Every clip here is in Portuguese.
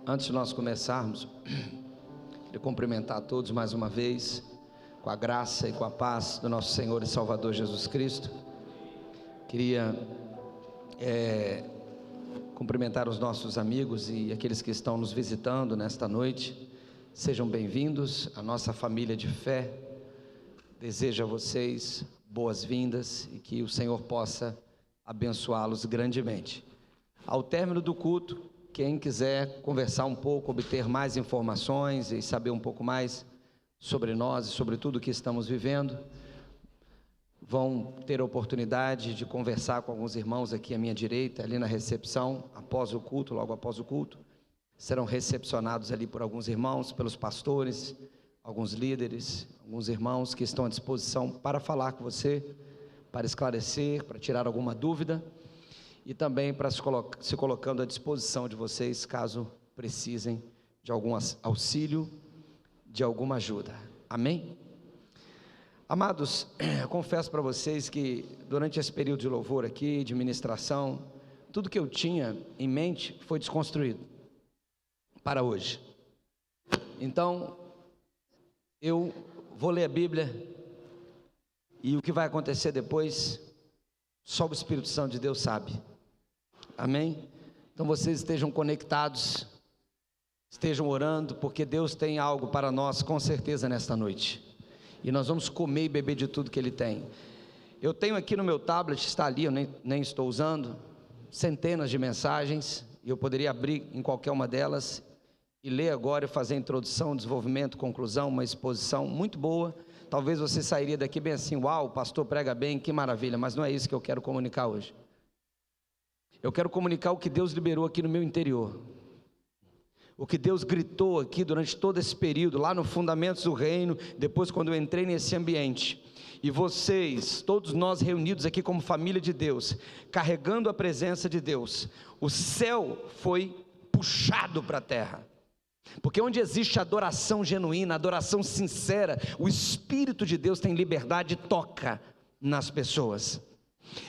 Antes de nós começarmos, queria cumprimentar a todos mais uma vez, com a graça e com a paz do nosso Senhor e Salvador Jesus Cristo. Queria cumprimentar os nossos amigos e aqueles que estão nos visitando nesta noite. Sejam bem-vindos à nossa família de fé. Desejo a vocês boas-vindas e que o Senhor possa abençoá-los grandemente. Ao término do culto, quem quiser conversar um pouco, obter mais informações e saber um pouco mais sobre nós e sobre tudo que estamos vivendo, vão ter a oportunidade de conversar com alguns irmãos aqui à minha direita, ali na recepção, após o culto, logo após o culto. Serão recepcionados ali por alguns irmãos, pelos pastores, alguns líderes, alguns irmãos que estão à disposição para falar com você, para esclarecer, para tirar alguma dúvida e também para se colocando à disposição de vocês, caso precisem de algum auxílio, de alguma ajuda. Amém? Amados, eu confesso para vocês que durante esse período de louvor aqui, de ministração, tudo que eu tinha em mente foi desconstruído para hoje. Então, eu vou ler a Bíblia e o que vai acontecer depois, só o Espírito Santo de Deus sabe. Amém? Então vocês estejam conectados, estejam orando, porque Deus tem algo para nós com certeza nesta noite. E nós vamos comer e beber de tudo que Ele tem. Eu tenho aqui no meu tablet, está ali, eu nem estou usando, centenas de mensagens, e eu poderia abrir em qualquer uma delas e ler agora e fazer a introdução, desenvolvimento, conclusão, uma exposição muito boa. Talvez você sairia daqui bem assim: uau, o pastor prega bem, que maravilha. Mas não é isso que eu quero comunicar hoje. Eu quero comunicar o que Deus liberou aqui no meu interior, o que Deus gritou aqui durante todo esse período, lá no Fundamentos do Reino, depois quando eu entrei nesse ambiente, e vocês, todos nós reunidos aqui como família de Deus, carregando a presença de Deus, o céu foi puxado para a terra, porque onde existe adoração genuína, adoração sincera, o Espírito de Deus tem liberdade e toca nas pessoas,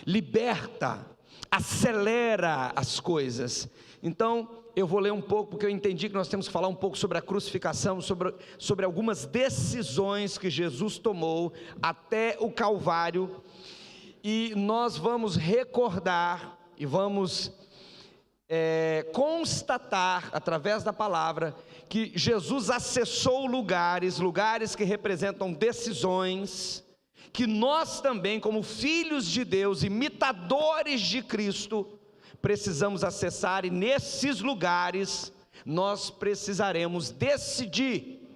liberta, acelera as coisas. Então eu vou ler um pouco, porque eu entendi que nós temos que falar um pouco sobre a crucificação, sobre algumas decisões que Jesus tomou até o Calvário, e nós vamos recordar e vamos constatar através da palavra que Jesus acessou lugares que representam decisões, que nós também, como filhos de Deus, imitadores de Cristo, precisamos acessar, e nesses lugares nós precisaremos decidir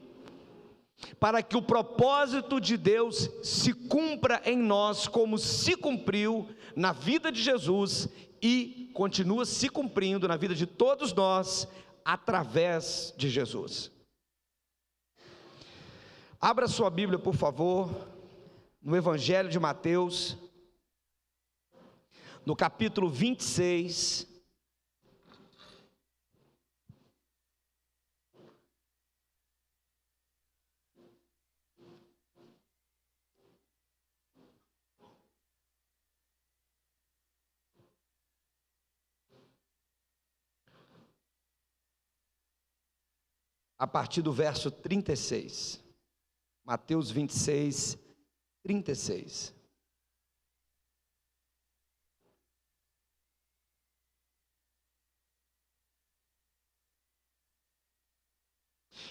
para que o propósito de Deus se cumpra em nós, como se cumpriu na vida de Jesus e continua se cumprindo na vida de todos nós através de Jesus. Abra sua Bíblia, por favor, no Evangelho de Mateus, no capítulo 26, a partir do verso 36, Mateus 26, 36.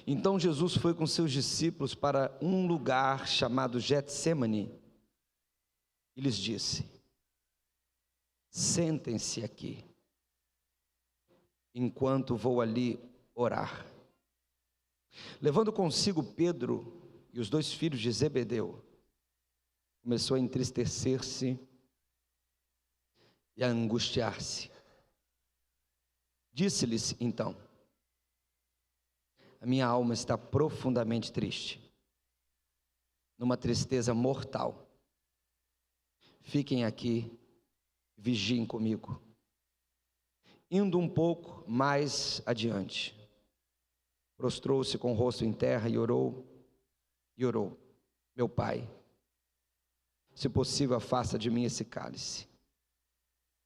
Então Jesus foi com seus discípulos para um lugar chamado Getsemane e lhes disse: sentem-se aqui, enquanto vou ali orar. Levando consigo Pedro e os 2 filhos de Zebedeu, começou a entristecer-se e a angustiar-se. Disse-lhes então: a minha alma está profundamente triste, numa tristeza mortal. Fiquem aqui, vigiem comigo. Indo um pouco mais adiante, prostrou-se com o rosto em terra e orou. Meu Pai, se possível, afasta de mim esse cálice.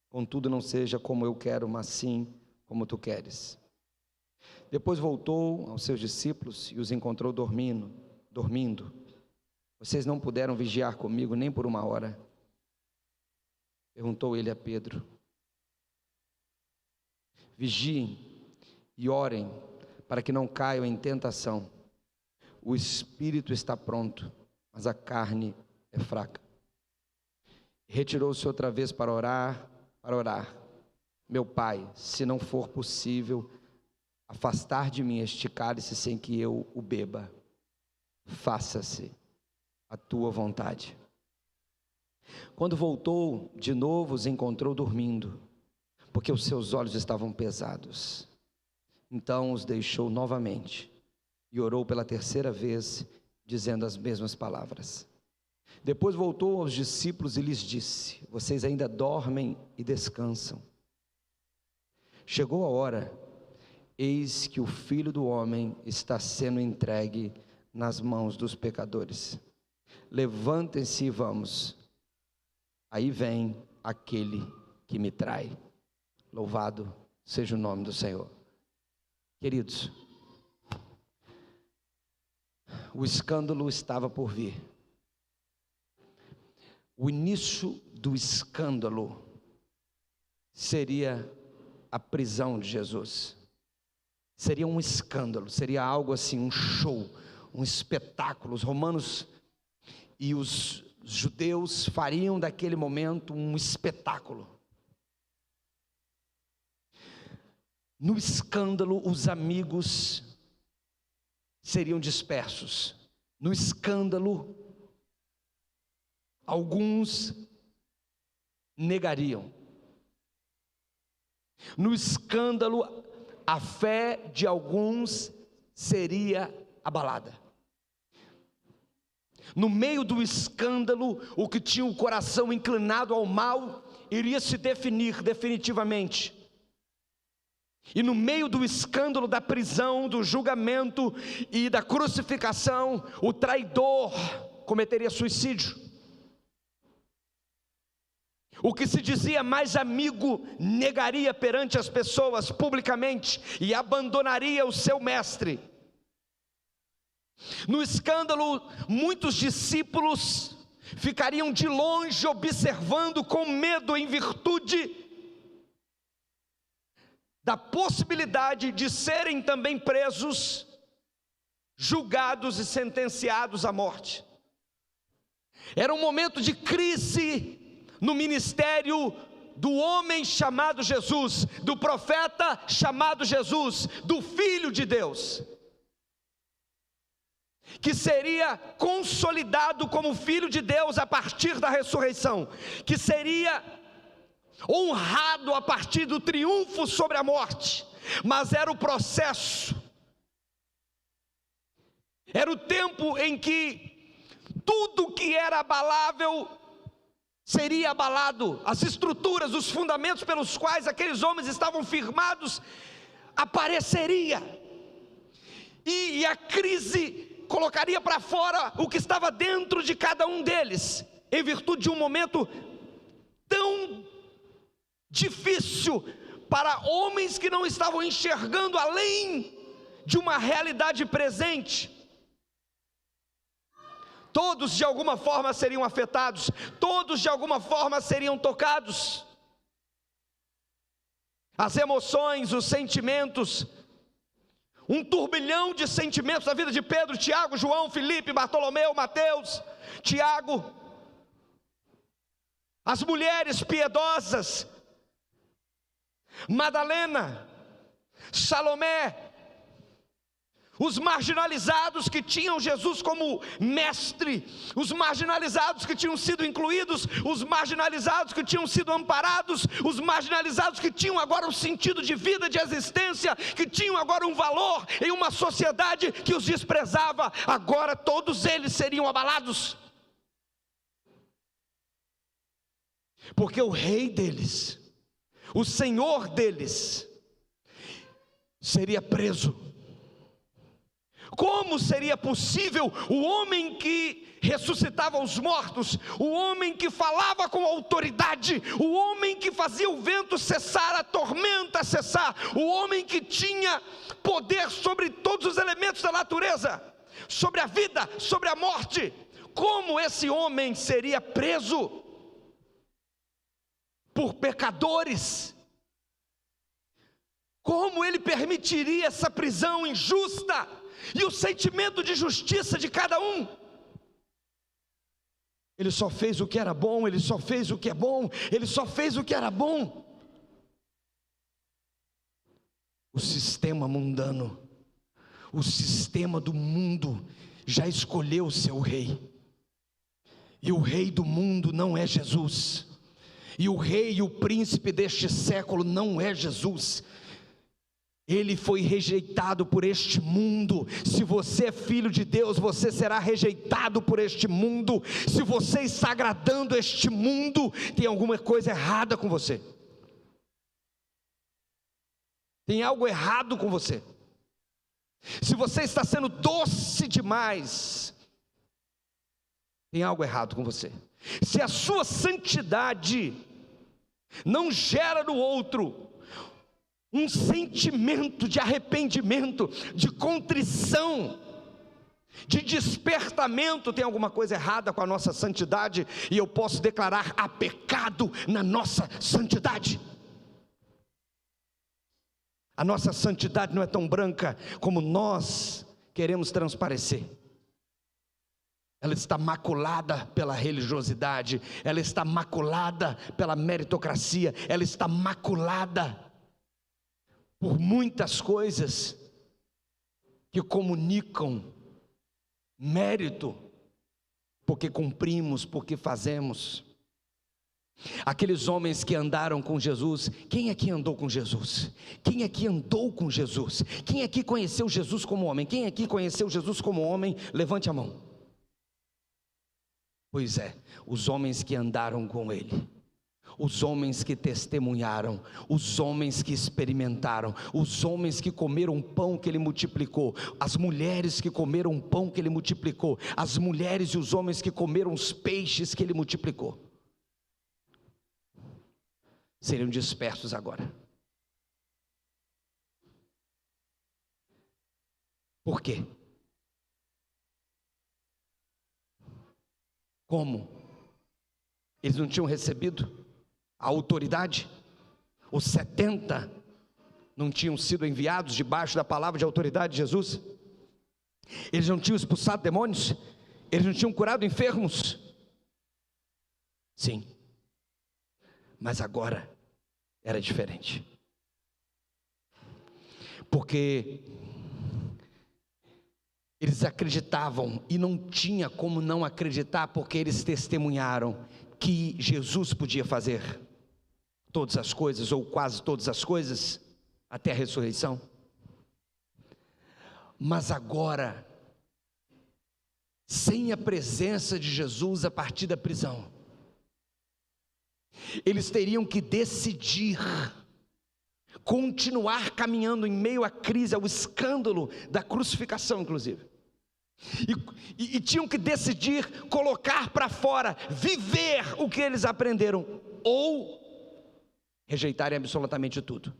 Contudo, não seja como eu quero, mas sim como tu queres. Depois voltou aos seus discípulos e os encontrou dormindo. Vocês não puderam vigiar comigo nem por 1 hora? Perguntou ele a Pedro. Vigiem e orem para que não caiam em tentação. O espírito está pronto, mas a carne é fraca. Retirou-se outra vez para orar. Meu Pai, se não for possível afastar de mim este cálice sem que eu o beba, faça-se a tua vontade. Quando voltou de novo, os encontrou dormindo, porque os seus olhos estavam pesados. Então os deixou novamente e orou pela 3ª vez, dizendo as mesmas palavras. Depois voltou aos discípulos e lhes disse: vocês ainda dormem e descansam. Chegou a hora, eis que o Filho do Homem está sendo entregue nas mãos dos pecadores. Levantem-se e vamos. Aí vem aquele que me trai. Louvado seja o nome do Senhor. Queridos, o escândalo estava por vir. O início do escândalo seria a prisão de Jesus. Seria um escândalo, seria algo assim, um show, um espetáculo. Os romanos e os judeus fariam daquele momento um espetáculo. No escândalo, os amigos seriam dispersos. No escândalo, alguns negariam. No escândalo, a fé de alguns seria abalada. No meio do escândalo, o que tinha o coração inclinado ao mal iria se definir definitivamente. E no meio do escândalo da prisão, do julgamento e da crucificação, o traidor cometeria suicídio. O que se dizia mais amigo negaria perante as pessoas publicamente e abandonaria o seu mestre. No escândalo, muitos discípulos ficariam de longe observando com medo, em virtude da possibilidade de serem também presos, julgados e sentenciados à morte. Era um momento de crise no ministério do homem chamado Jesus, do profeta chamado Jesus, do Filho de Deus, que seria consolidado como Filho de Deus a partir da ressurreição, que seria honrado a partir do triunfo sobre a morte. Mas era o processo, era o tempo em que tudo que era abalável seria abalado. As estruturas, os fundamentos pelos quais aqueles homens estavam firmados apareceria, e a crise colocaria para fora o que estava dentro de cada um deles, em virtude de um momento tão difícil para homens que não estavam enxergando além de uma realidade presente. Todos de alguma forma seriam afetados, todos de alguma forma seriam tocados. As emoções, os sentimentos, um turbilhão de sentimentos na vida de Pedro, Tiago, João, Filipe, Bartolomeu, Mateus, Tiago. As mulheres piedosas, Madalena, Salomé, os marginalizados que tinham Jesus como mestre, os marginalizados que tinham sido incluídos, os marginalizados que tinham sido amparados, os marginalizados que tinham agora um sentido de vida, de existência, que tinham agora um valor em uma sociedade que os desprezava. Agora todos eles seriam abalados, porque o rei deles, o Senhor deles, seria preso, Como seria possível o homem que ressuscitava os mortos, o homem que falava com autoridade, o homem que fazia o vento cessar, a tormenta cessar, o homem que tinha poder sobre todos os elementos da natureza, sobre a vida, sobre a morte, como esse homem seria preso por pecadores? Como ele permitiria essa prisão injusta e o sentimento de justiça de cada um? Ele só fez o que era bom, ele só fez o que é bom, ele só fez o que era bom. O sistema mundano, o sistema do mundo já escolheu o seu rei, e o rei do mundo não é Jesus, e o rei e o príncipe deste século não é Jesus. Ele foi rejeitado por este mundo. Se você é filho de Deus, você será rejeitado por este mundo. Se você está agradando este mundo, tem alguma coisa errada com você. Tem algo errado com você. Se você está sendo doce demais, tem algo errado com você. Se a sua santidade não gera no outro um sentimento de arrependimento, de contrição, de despertamento, tem alguma coisa errada com a nossa santidade, e eu posso declarar: há pecado na nossa santidade. A nossa santidade não é tão branca como nós queremos transparecer. Ela está maculada pela religiosidade, ela está maculada pela meritocracia, ela está maculada por muitas coisas que comunicam mérito, porque cumprimos, porque fazemos. Aqueles homens que andaram com Jesus, quem aqui andou com Jesus? Quem aqui andou com Jesus? Quem aqui conheceu Jesus como homem? Quem aqui conheceu Jesus como homem? Levante a mão. Pois é, os homens que andaram com ele, os homens que testemunharam, os homens que experimentaram, os homens que comeram o pão que ele multiplicou, as mulheres que comeram o pão que ele multiplicou, as mulheres e os homens que comeram os peixes que ele multiplicou, seriam dispersos agora. Por quê? Como? Eles não tinham recebido a autoridade? Os 70 não tinham sido enviados debaixo da palavra de autoridade de Jesus? Eles não tinham expulsado demônios? Eles não tinham curado enfermos? Sim, mas agora era diferente, porque eles acreditavam, e não tinha como não acreditar, porque eles testemunharam que Jesus podia fazer todas as coisas, ou quase todas as coisas, até a ressurreição. Mas agora, sem a presença de Jesus a partir da prisão, eles teriam que decidir continuar caminhando em meio à crise, ao escândalo da crucificação, inclusive. E tinham que decidir colocar para fora, viver o que eles aprenderam, ou rejeitarem absolutamente tudo.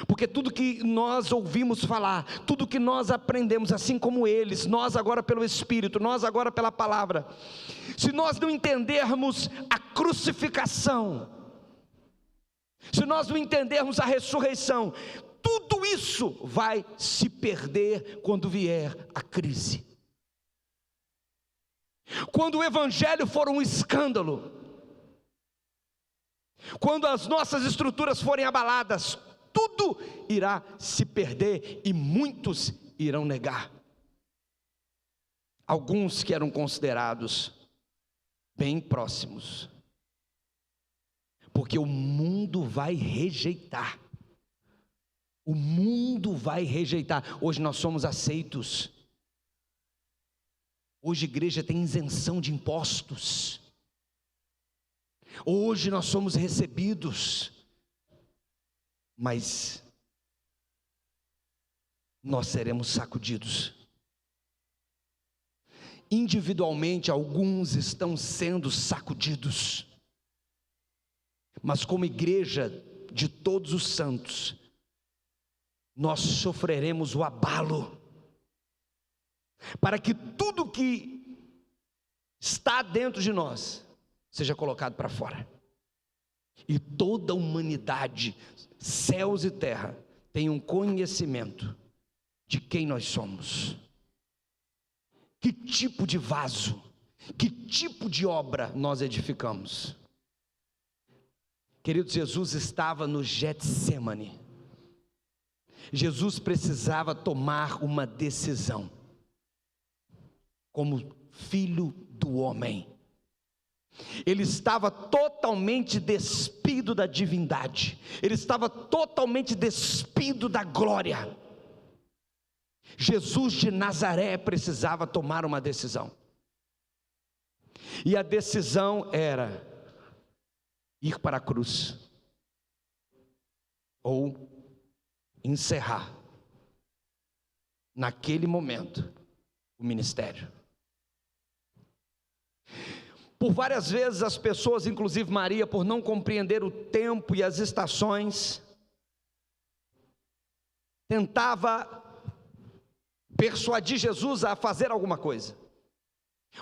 Porque tudo que nós ouvimos falar, tudo que nós aprendemos, assim como eles, nós agora pelo Espírito, nós agora pela palavra, se nós não entendermos a crucificação, se nós não entendermos a ressurreição, tudo isso vai se perder quando vier a crise. Quando o evangelho for um escândalo, quando as nossas estruturas forem abaladas, tudo irá se perder e muitos irão negar. Alguns que eram considerados bem próximos, porque o mundo vai rejeitar. O mundo vai rejeitar. Hoje nós somos aceitos. Hoje a igreja tem isenção de impostos. Hoje nós somos recebidos. Mas nós seremos sacudidos. Individualmente, alguns estão sendo sacudidos, mas como igreja de todos os santos, nós sofreremos o abalo, para que tudo que está dentro de nós seja colocado para fora, e toda a humanidade, céus e terra, tenham conhecimento de quem nós somos, que tipo de vaso, que tipo de obra nós edificamos. Queridos, Jesus estava no Getsêmani. Jesus precisava tomar uma decisão, como filho do homem. Ele estava totalmente despido da divindade, ele estava totalmente despido da glória. Jesus de Nazaré precisava tomar uma decisão, e a decisão era ir para a cruz, ou encerrar, naquele momento, o ministério. Por várias vezes as pessoas, inclusive Maria, por não compreender o tempo e as estações, tentava persuadir Jesus a fazer alguma coisa.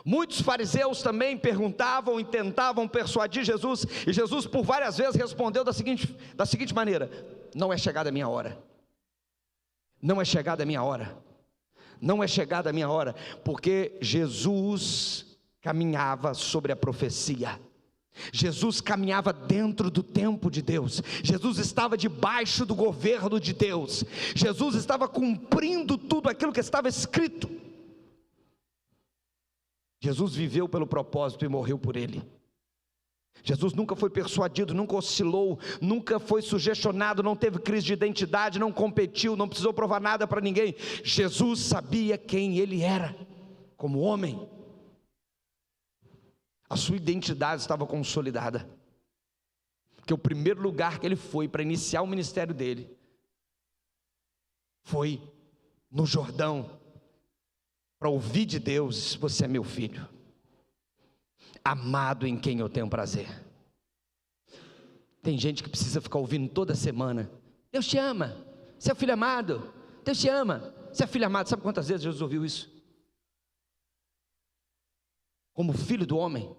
Muitos fariseus também perguntavam e tentavam persuadir Jesus, e Jesus por várias vezes respondeu da seguinte maneira: não é chegada a minha hora, não é chegada a minha hora, não é chegada a minha hora, porque Jesus caminhava sobre a profecia, Jesus caminhava dentro do tempo de Deus, Jesus estava debaixo do governo de Deus, Jesus estava cumprindo tudo aquilo que estava escrito. Jesus viveu pelo propósito e morreu por ele. Jesus nunca foi persuadido, nunca oscilou, nunca foi sugestionado, não teve crise de identidade, não competiu, não precisou provar nada para ninguém. Jesus sabia quem ele era como homem. A sua identidade estava consolidada, porque o primeiro lugar que ele foi para iniciar o ministério dele foi no Jordão, para ouvir de Deus: você é meu filho, amado em quem eu tenho prazer. Tem gente que precisa ficar ouvindo toda semana: Deus te ama, você é filho amado, Deus te ama, você é filho amado. Sabe quantas vezes Jesus ouviu isso? Como filho do homem,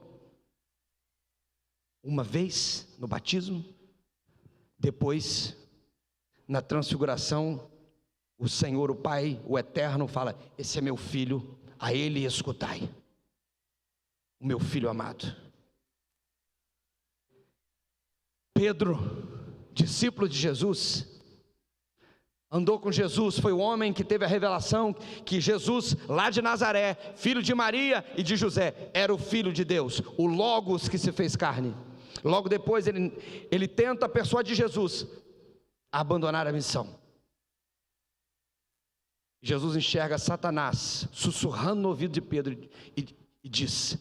uma vez no batismo, depois na transfiguração, o Senhor, o Pai, o Eterno fala: esse é meu filho, a ele escutai, o meu filho amado. Pedro, discípulo de Jesus, andou com Jesus, foi o homem que teve a revelação que Jesus, lá de Nazaré, filho de Maria e de José, era o Filho de Deus, o Logos que se fez carne. Logo depois ele tenta persuadir Jesus a abandonar a missão. Jesus enxerga Satanás sussurrando no ouvido de Pedro e diz: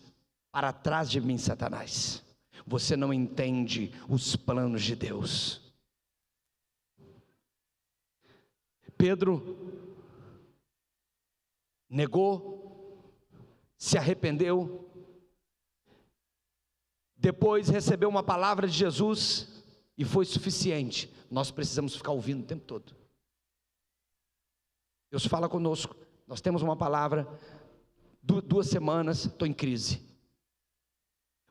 para trás de mim, Satanás, você não entende os planos de Deus. Pedro negou, se arrependeu, depois recebeu uma palavra de Jesus e foi suficiente. Nós precisamos ficar ouvindo o tempo todo. Deus fala conosco, nós temos uma palavra, 2 semanas, estou em crise,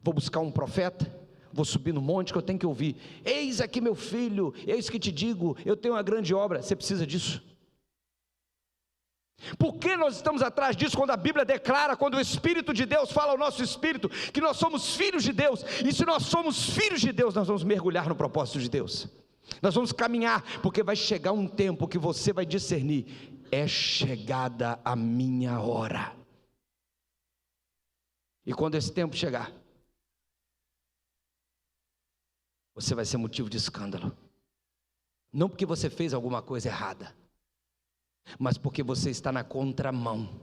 vou buscar um profeta, vou subir no monte que eu tenho que ouvir: eis aqui meu filho, eis que te digo, eu tenho uma grande obra. Você precisa disso? Por que nós estamos atrás disso, quando a Bíblia declara, quando o Espírito de Deus fala ao nosso espírito, que nós somos filhos de Deus? E se nós somos filhos de Deus, nós vamos mergulhar no propósito de Deus, nós vamos caminhar, porque vai chegar um tempo que você vai discernir: é chegada a minha hora. E quando esse tempo chegar, você vai ser motivo de escândalo, não porque você fez alguma coisa errada, mas porque você está na contramão,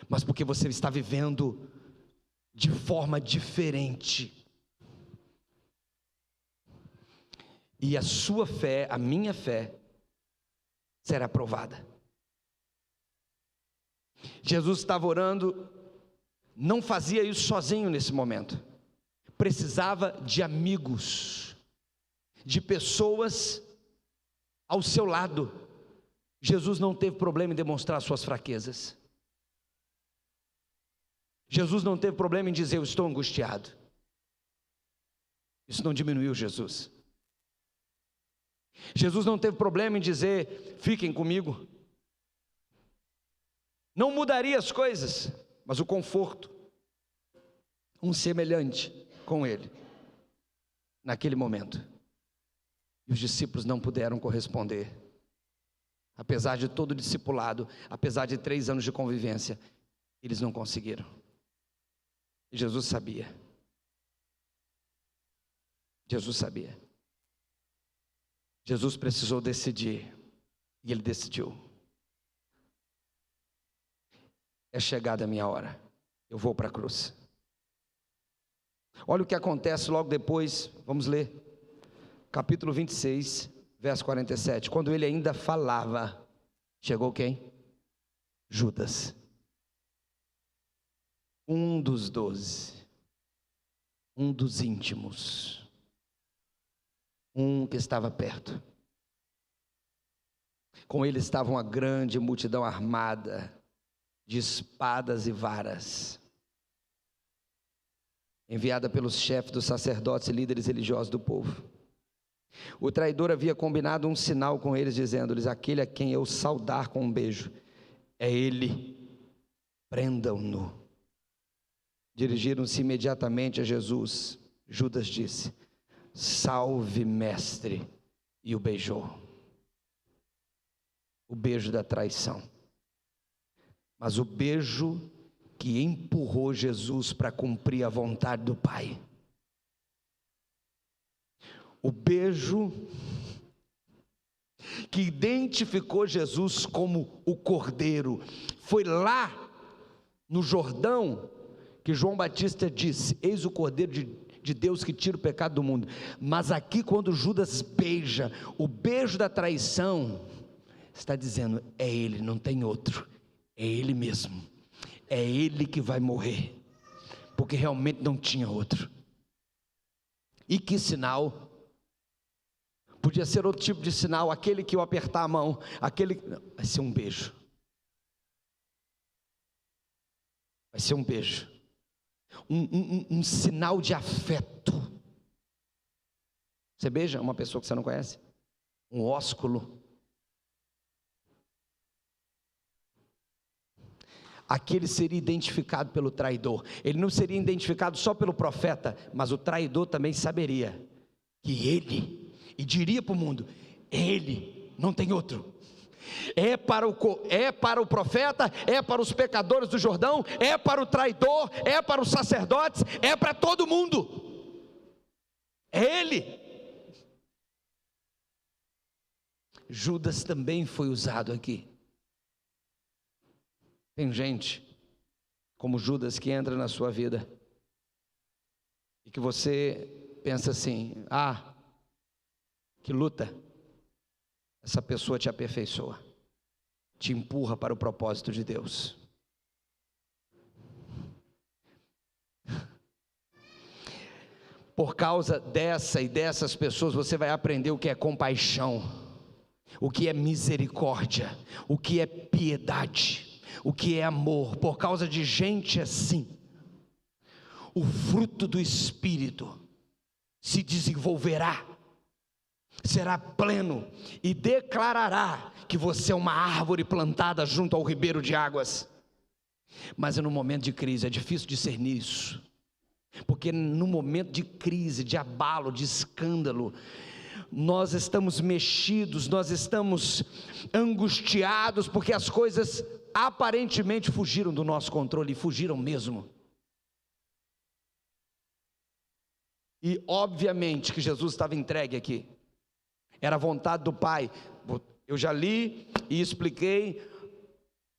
mas porque você está vivendo de forma diferente. E a sua fé, a minha fé, será provada. Jesus estava orando, não fazia isso sozinho nesse momento, precisava de amigos, de pessoas ao seu lado. Jesus não teve problema em demonstrar suas fraquezas. Jesus não teve problema em dizer: eu estou angustiado. Isso não diminuiu Jesus. Jesus não teve problema em dizer: fiquem comigo. Não mudaria as coisas, mas o conforto, um semelhante com ele, naquele momento. E os discípulos não puderam corresponder. Apesar de todo o discipulado, apesar de 3 anos de convivência, eles não conseguiram. E Jesus sabia. Jesus sabia. Jesus precisou decidir, e ele decidiu: é chegada a minha hora, eu vou para a cruz. Olha o que acontece logo depois, vamos ler, capítulo 26, verso 47, quando ele ainda falava, chegou quem? Judas, um dos 12, um dos íntimos, um que estava perto. Com ele estava uma grande multidão armada, de espadas e varas, enviada pelos chefes dos sacerdotes e líderes religiosos do povo. O traidor havia combinado um sinal com eles, dizendo-lhes: aquele a quem eu saudar com um beijo, é ele, prendam-no. Dirigiram-se imediatamente a Jesus. Judas disse: salve, mestre, e o beijou. O beijo da traição, mas o beijo que empurrou Jesus para cumprir a vontade do Pai. O beijo que identificou Jesus como o Cordeiro. Foi lá no Jordão que João Batista disse: eis o Cordeiro de Deus que tira o pecado do mundo. Mas aqui, quando Judas beija, o beijo da traição, está dizendo: é ele, não tem outro, é ele mesmo, é ele que vai morrer, porque realmente não tinha outro. E que sinal? Podia ser outro tipo de sinal, aquele que eu apertar a mão, vai ser um beijo, vai ser um beijo, um sinal de afeto. Você beija uma pessoa que você não conhece? Um ósculo. Aquele seria identificado pelo traidor. Ele não seria identificado só pelo profeta, mas o traidor também saberia que ele, e diria para o mundo: ele, não tem outro. É para o profeta, é para os pecadores do Jordão, é para o traidor, é para os sacerdotes, é para todo mundo. É ele. Judas também foi usado aqui. Tem gente como Judas que entra na sua vida e que você pensa assim: ah, que luta. Essa pessoa te aperfeiçoa, te empurra para o propósito de Deus. Por causa dessa e dessas pessoas, você vai aprender o que é compaixão, o que é misericórdia, o que é piedade, o que é amor. Por causa de gente assim, o fruto do Espírito se desenvolverá, será pleno e declarará que você é uma árvore plantada junto ao ribeiro de águas. Mas no momento de crise é difícil discernir isso, porque no momento de crise, de abalo, de escândalo, nós estamos mexidos, nós estamos angustiados, porque as coisas aparentemente fugiram do nosso controle, e fugiram mesmo. E obviamente que Jesus estava entregue aqui, era a vontade do Pai. Eu já li e expliquei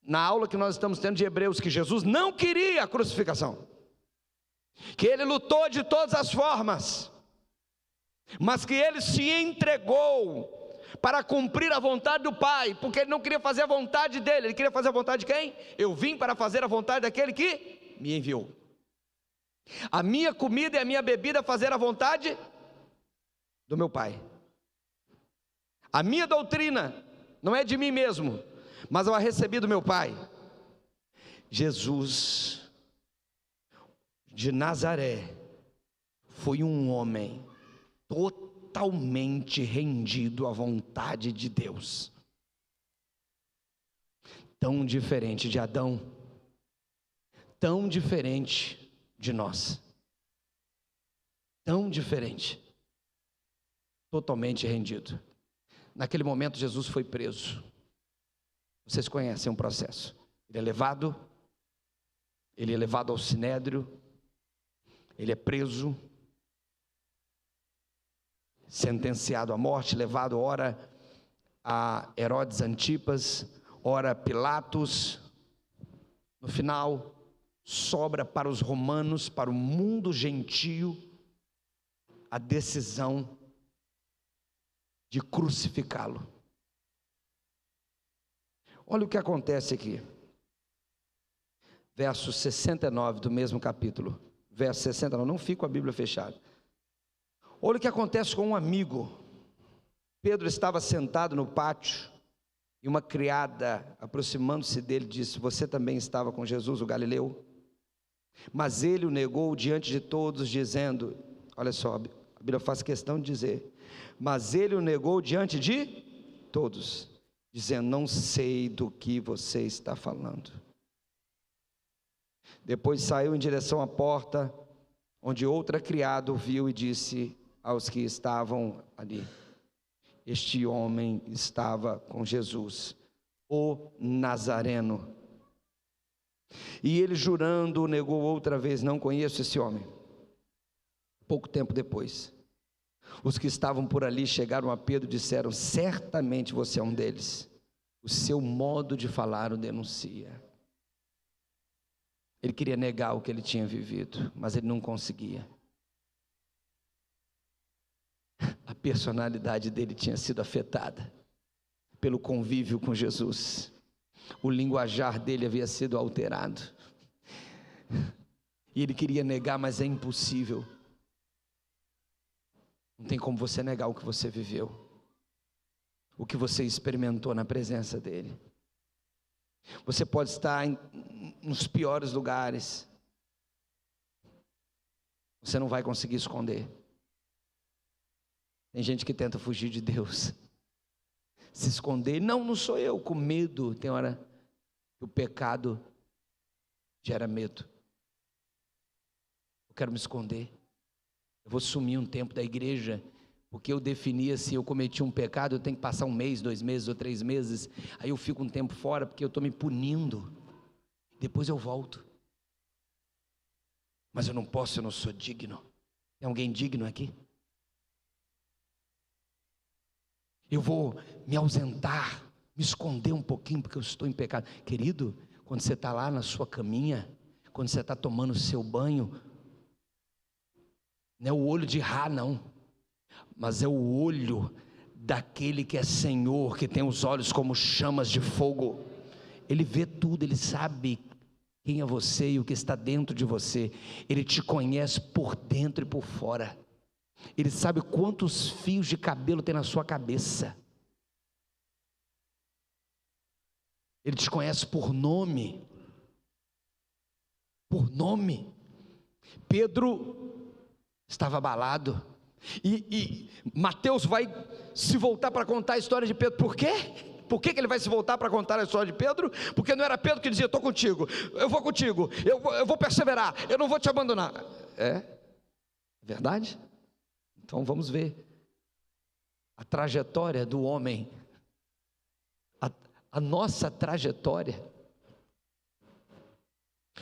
na aula que nós estamos tendo de Hebreus, que Jesus não queria a crucificação, que ele lutou de todas as formas, mas que ele se entregou para cumprir a vontade do Pai, porque ele não queria fazer a vontade dele, ele queria fazer a vontade de quem? Eu vim para fazer a vontade daquele que me enviou. A minha comida e a minha bebida é fazer a vontade do meu Pai. A minha doutrina não é de mim mesmo, mas eu a recebi do meu Pai. Jesus de Nazaré foi um homem totalmente rendido à vontade de Deus, tão diferente de Adão, tão diferente de nós, tão diferente, totalmente rendido. Naquele momento Jesus foi preso. Vocês conhecem o processo. Ele é levado ao sinédrio, ele é preso, sentenciado à morte, levado ora a Herodes Antipas, ora a Pilatos. No final, sobra para os romanos, para o mundo gentio, a decisão de crucificá-lo. Olha o que acontece aqui, verso 69 do mesmo capítulo, verso 69, não fica a Bíblia fechada. Olha o que acontece com um amigo. Pedro estava sentado no pátio, e uma criada, aproximando-se dele, disse: você também estava com Jesus, o Galileu? Mas ele o negou diante de todos, dizendo, olha só, a Bíblia faz questão de dizer, mas ele o negou diante de todos, dizendo: não sei do que você está falando. Depois saiu em direção à porta, onde outra criada o viu e disse aos que estavam ali: este homem estava com Jesus, o Nazareno. E ele, jurando, o negou outra vez: não conheço esse homem. Pouco tempo depois, os que estavam por ali chegaram a Pedro e disseram: certamente você é um deles, o seu modo de falar o denuncia. Ele queria negar o que ele tinha vivido, mas ele não conseguia. A personalidade dele tinha sido afetada pelo convívio com Jesus. O linguajar dele havia sido alterado. E ele queria negar, mas é impossível. Não tem como você negar o que você viveu, o que você experimentou na presença dele. Você pode estar nos piores lugares, você não vai conseguir esconder. Tem gente que tenta fugir de Deus, se esconder. Não sou eu, com medo. Tem hora que o pecado gera medo. Eu quero me esconder, eu vou sumir um tempo da igreja, porque eu definia, se eu cometi um pecado, eu tenho que passar 1 mês, 2 meses ou 3 meses, aí eu fico um tempo fora, porque eu estou me punindo, depois eu volto. Mas eu não posso, eu não sou digno. Tem alguém digno aqui? Eu vou me ausentar, me esconder um pouquinho, porque eu estou em pecado. Querido, quando você está lá na sua caminha, quando você está tomando o seu banho, não é o olho de Rá, não, mas é o olho daquele que é Senhor, que tem os olhos como chamas de fogo. Ele vê tudo, ele sabe quem é você e o que está dentro de você. Ele te conhece por dentro e por fora. Ele sabe quantos fios de cabelo tem na sua cabeça. Ele te conhece por nome. Por nome. Pedro estava abalado. E Mateus vai se voltar para contar a história de Pedro. Por quê? Por que ele vai se voltar para contar a história de Pedro? Porque não era Pedro que dizia: estou contigo, eu vou contigo, eu vou perseverar, eu não vou te abandonar. É verdade? Então vamos ver a trajetória do homem, a nossa trajetória,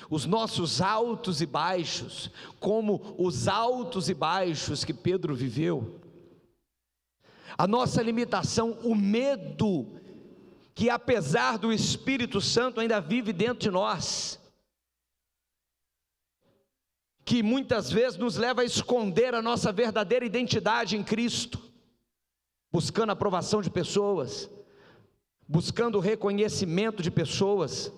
os nossos altos e baixos, como os altos e baixos que Pedro viveu, a nossa limitação, o medo que apesar do Espírito Santo ainda vive dentro de nós, que muitas vezes nos leva a esconder a nossa verdadeira identidade em Cristo. buscando a aprovação de pessoas, buscando o reconhecimento de pessoas.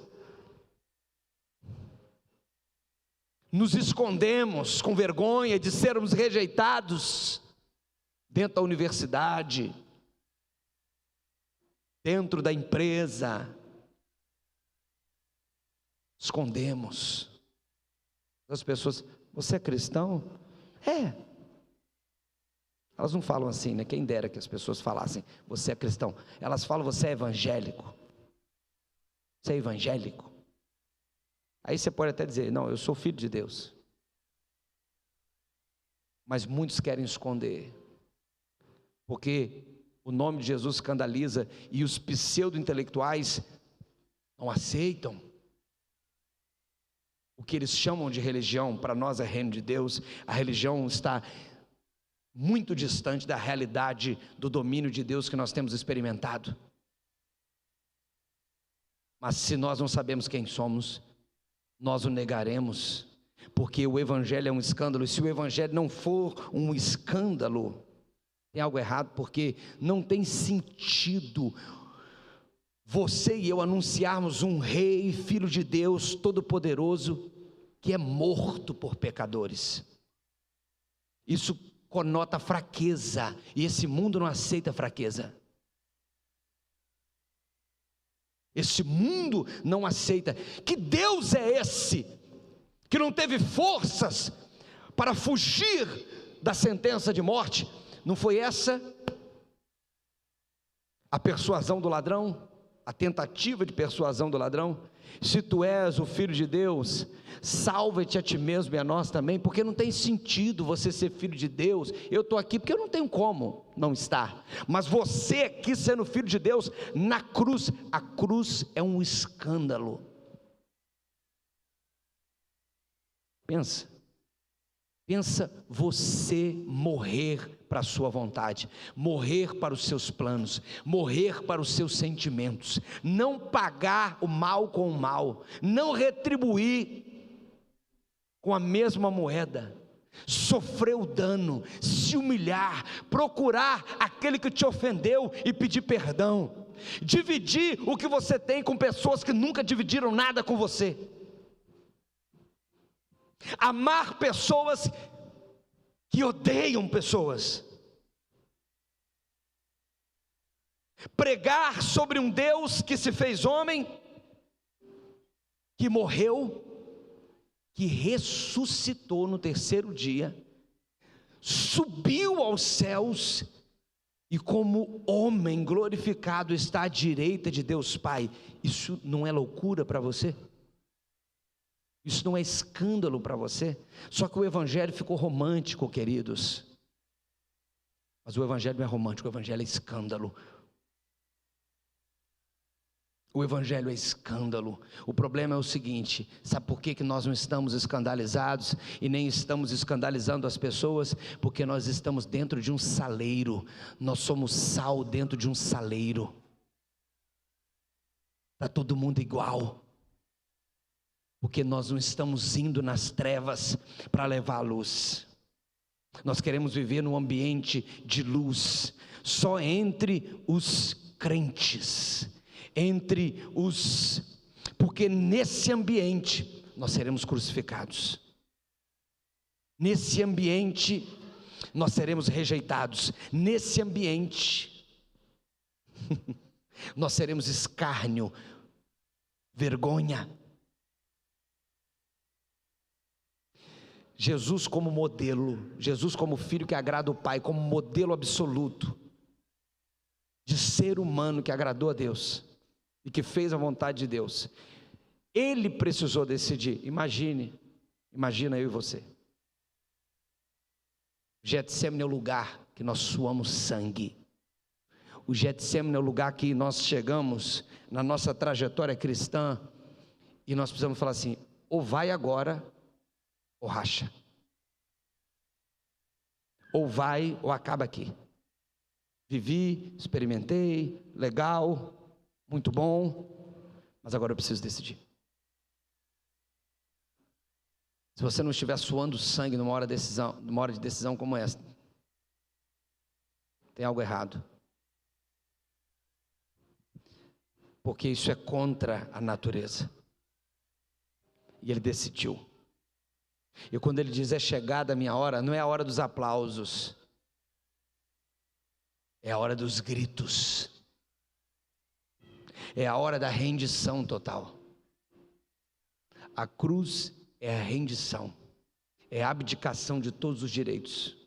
Nos escondemos com vergonha de sermos rejeitados dentro da universidade, dentro da empresa. Escondemos. As pessoas, você é cristão? É. Elas não falam assim, né? Quem dera que as pessoas falassem, você é cristão. Elas falam, você é evangélico. Você é evangélico. Aí você pode até dizer, não, eu sou filho de Deus. Mas muitos querem esconder, porque o nome de Jesus escandaliza e os pseudo-intelectuais não aceitam. O que eles chamam de religião, para nós é reino de Deus. A religião está muito distante da realidade do domínio de Deus que nós temos experimentado. Mas se nós não sabemos quem somos, nós o negaremos, porque o evangelho é um escândalo. E se o evangelho não for um escândalo, tem algo errado, porque não tem sentido você e eu anunciarmos um rei, filho de Deus, todo-poderoso, que é morto por pecadores. Isso conota fraqueza, e esse mundo não aceita fraqueza. Esse mundo não aceita. Que Deus é esse, que não teve forças para fugir da sentença de morte? Não foi essa a persuasão do ladrão? A tentativa de persuasão do ladrão? Se tu és o filho de Deus, salva-te a ti mesmo e a nós também, porque não tem sentido você ser filho de Deus. Eu estou aqui porque eu não tenho como não estar, mas você aqui sendo filho de Deus, na cruz, a cruz é um escândalo. Pensa você morrer para a sua vontade, morrer para os seus planos, morrer para os seus sentimentos, não pagar o mal com o mal, não retribuir com a mesma moeda, sofrer o dano, se humilhar, procurar aquele que te ofendeu e pedir perdão, dividir o que você tem com pessoas que nunca dividiram nada com você, amar pessoas que odeiam pessoas, pregar sobre um Deus que se fez homem, que morreu, que ressuscitou no terceiro dia, subiu aos céus e como homem glorificado está à direita de Deus Pai. Isso não é loucura para você? Isso não é escândalo para você? Só que o evangelho ficou romântico, queridos. Mas o evangelho não é romântico, o evangelho é escândalo. O evangelho é escândalo. O problema é o seguinte: sabe por que nós não estamos escandalizados e nem estamos escandalizando as pessoas? Porque nós estamos dentro de um saleiro. Nós somos sal dentro de um saleiro. Está todo mundo igual. Porque nós não estamos indo nas trevas para levar a luz. Nós queremos viver num ambiente de luz, só entre os crentes, porque nesse ambiente nós seremos crucificados, nesse ambiente nós seremos rejeitados, nesse ambiente nós seremos escárnio, vergonha. Jesus como modelo, Jesus como filho que agrada o Pai, como modelo absoluto de ser humano que agradou a Deus e que fez a vontade de Deus. Ele precisou decidir. Imagina eu e você. O Getsêmani é o lugar que nós suamos sangue. O Getsêmani é o lugar que nós chegamos na nossa trajetória cristã e nós precisamos falar assim: ou vai agora, ou racha. Ou vai, ou acaba aqui. Vivi, experimentei, legal, muito bom, mas agora eu preciso decidir. Se você não estiver suando sangue numa hora de decisão como essa, tem algo errado. porque isso é contra a natureza. E ele decidiu. E quando ele diz: é chegada a minha hora, não é a hora dos aplausos, é a hora dos gritos, é a hora da rendição total. A cruz é a rendição, é a abdicação de todos os direitos,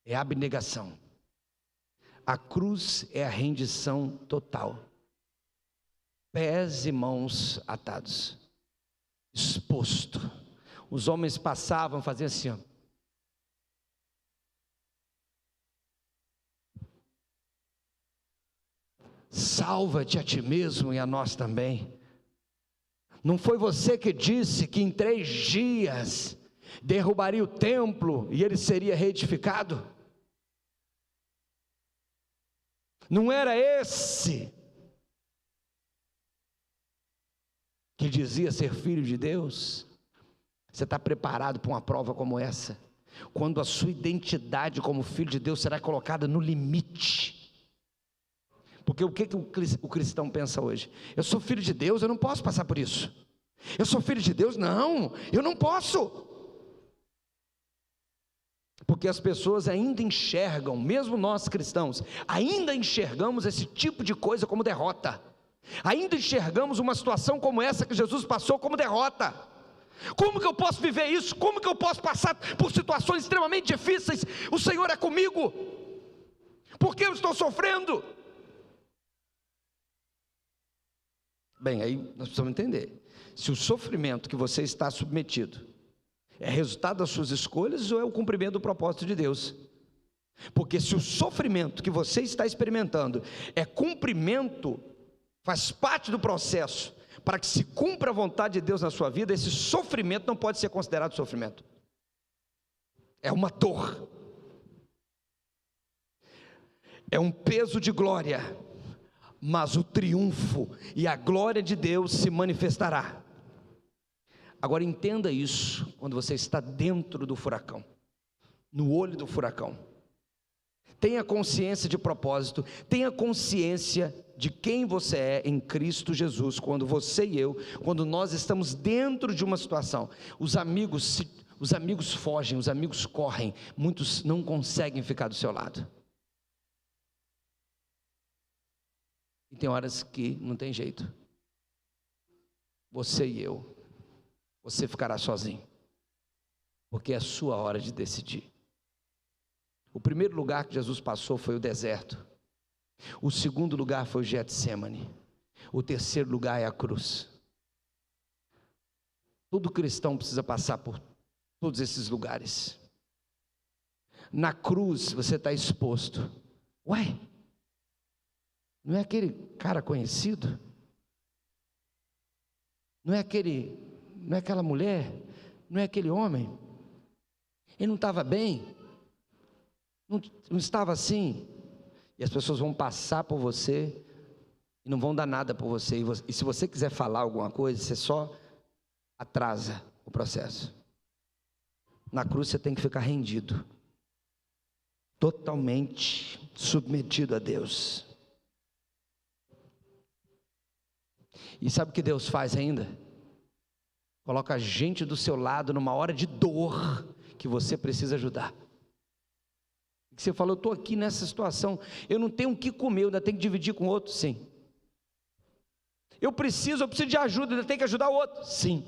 é a abnegação. A cruz é a rendição total. Pés e mãos atados, exposto. Os homens passavam, faziam assim, ó. Salva-te a ti mesmo e a nós também. Não foi você que disse que em 3 dias derrubaria o templo e ele seria reedificado? Não era esse que dizia ser filho de Deus? Você está preparado para uma prova como essa? Quando a sua identidade como filho de Deus será colocada no limite. Porque o que o cristão pensa hoje? Eu sou filho de Deus, eu não posso passar por isso. Eu sou filho de Deus? Não, eu não posso. Porque as pessoas ainda enxergam, mesmo nós cristãos, ainda enxergamos esse tipo de coisa como derrota. Ainda enxergamos uma situação como essa que Jesus passou como derrota. Como que eu posso viver isso? Como que eu posso passar por situações extremamente difíceis? O Senhor é comigo. Por que eu estou sofrendo? Bem, aí nós precisamos entender. Se o sofrimento que você está submetido é resultado das suas escolhas ou é o cumprimento do propósito de Deus? Porque se o sofrimento que você está experimentando é cumprimento, faz parte do processo para que se cumpra a vontade de Deus na sua vida, esse sofrimento não pode ser considerado sofrimento. É uma dor. É um peso de glória. Mas o triunfo e a glória de Deus se manifestará. Agora entenda isso, quando você está dentro do furacão, no olho do furacão. Tenha consciência de propósito, tenha consciência de quem você é em Cristo Jesus. Quando você e eu, quando nós estamos dentro de uma situação, os amigos fogem, os amigos correm, muitos não conseguem ficar do seu lado. E tem horas que não tem jeito. Você e eu, você ficará sozinho, porque é a sua hora de decidir. O primeiro lugar que Jesus passou foi o deserto. O segundo lugar foi o Getsemane. O terceiro lugar é a cruz. Todo cristão precisa passar por todos esses lugares. Na cruz você está exposto. Ué? Não é aquele cara conhecido? Não é aquela mulher? Não é aquele homem? Ele não estava bem? Não estava assim? E as pessoas vão passar por você e não vão dar nada por você. E se você quiser falar alguma coisa, você só atrasa o processo. Na cruz você tem que ficar rendido, totalmente submetido a Deus. E sabe o que Deus faz ainda? Coloca a gente do seu lado numa hora de dor que você precisa ajudar. Você falou: eu estou aqui nessa situação, eu não tenho o que comer, eu ainda tenho que dividir com outro. Sim. Eu preciso de ajuda, ainda tenho que ajudar o outro. Sim.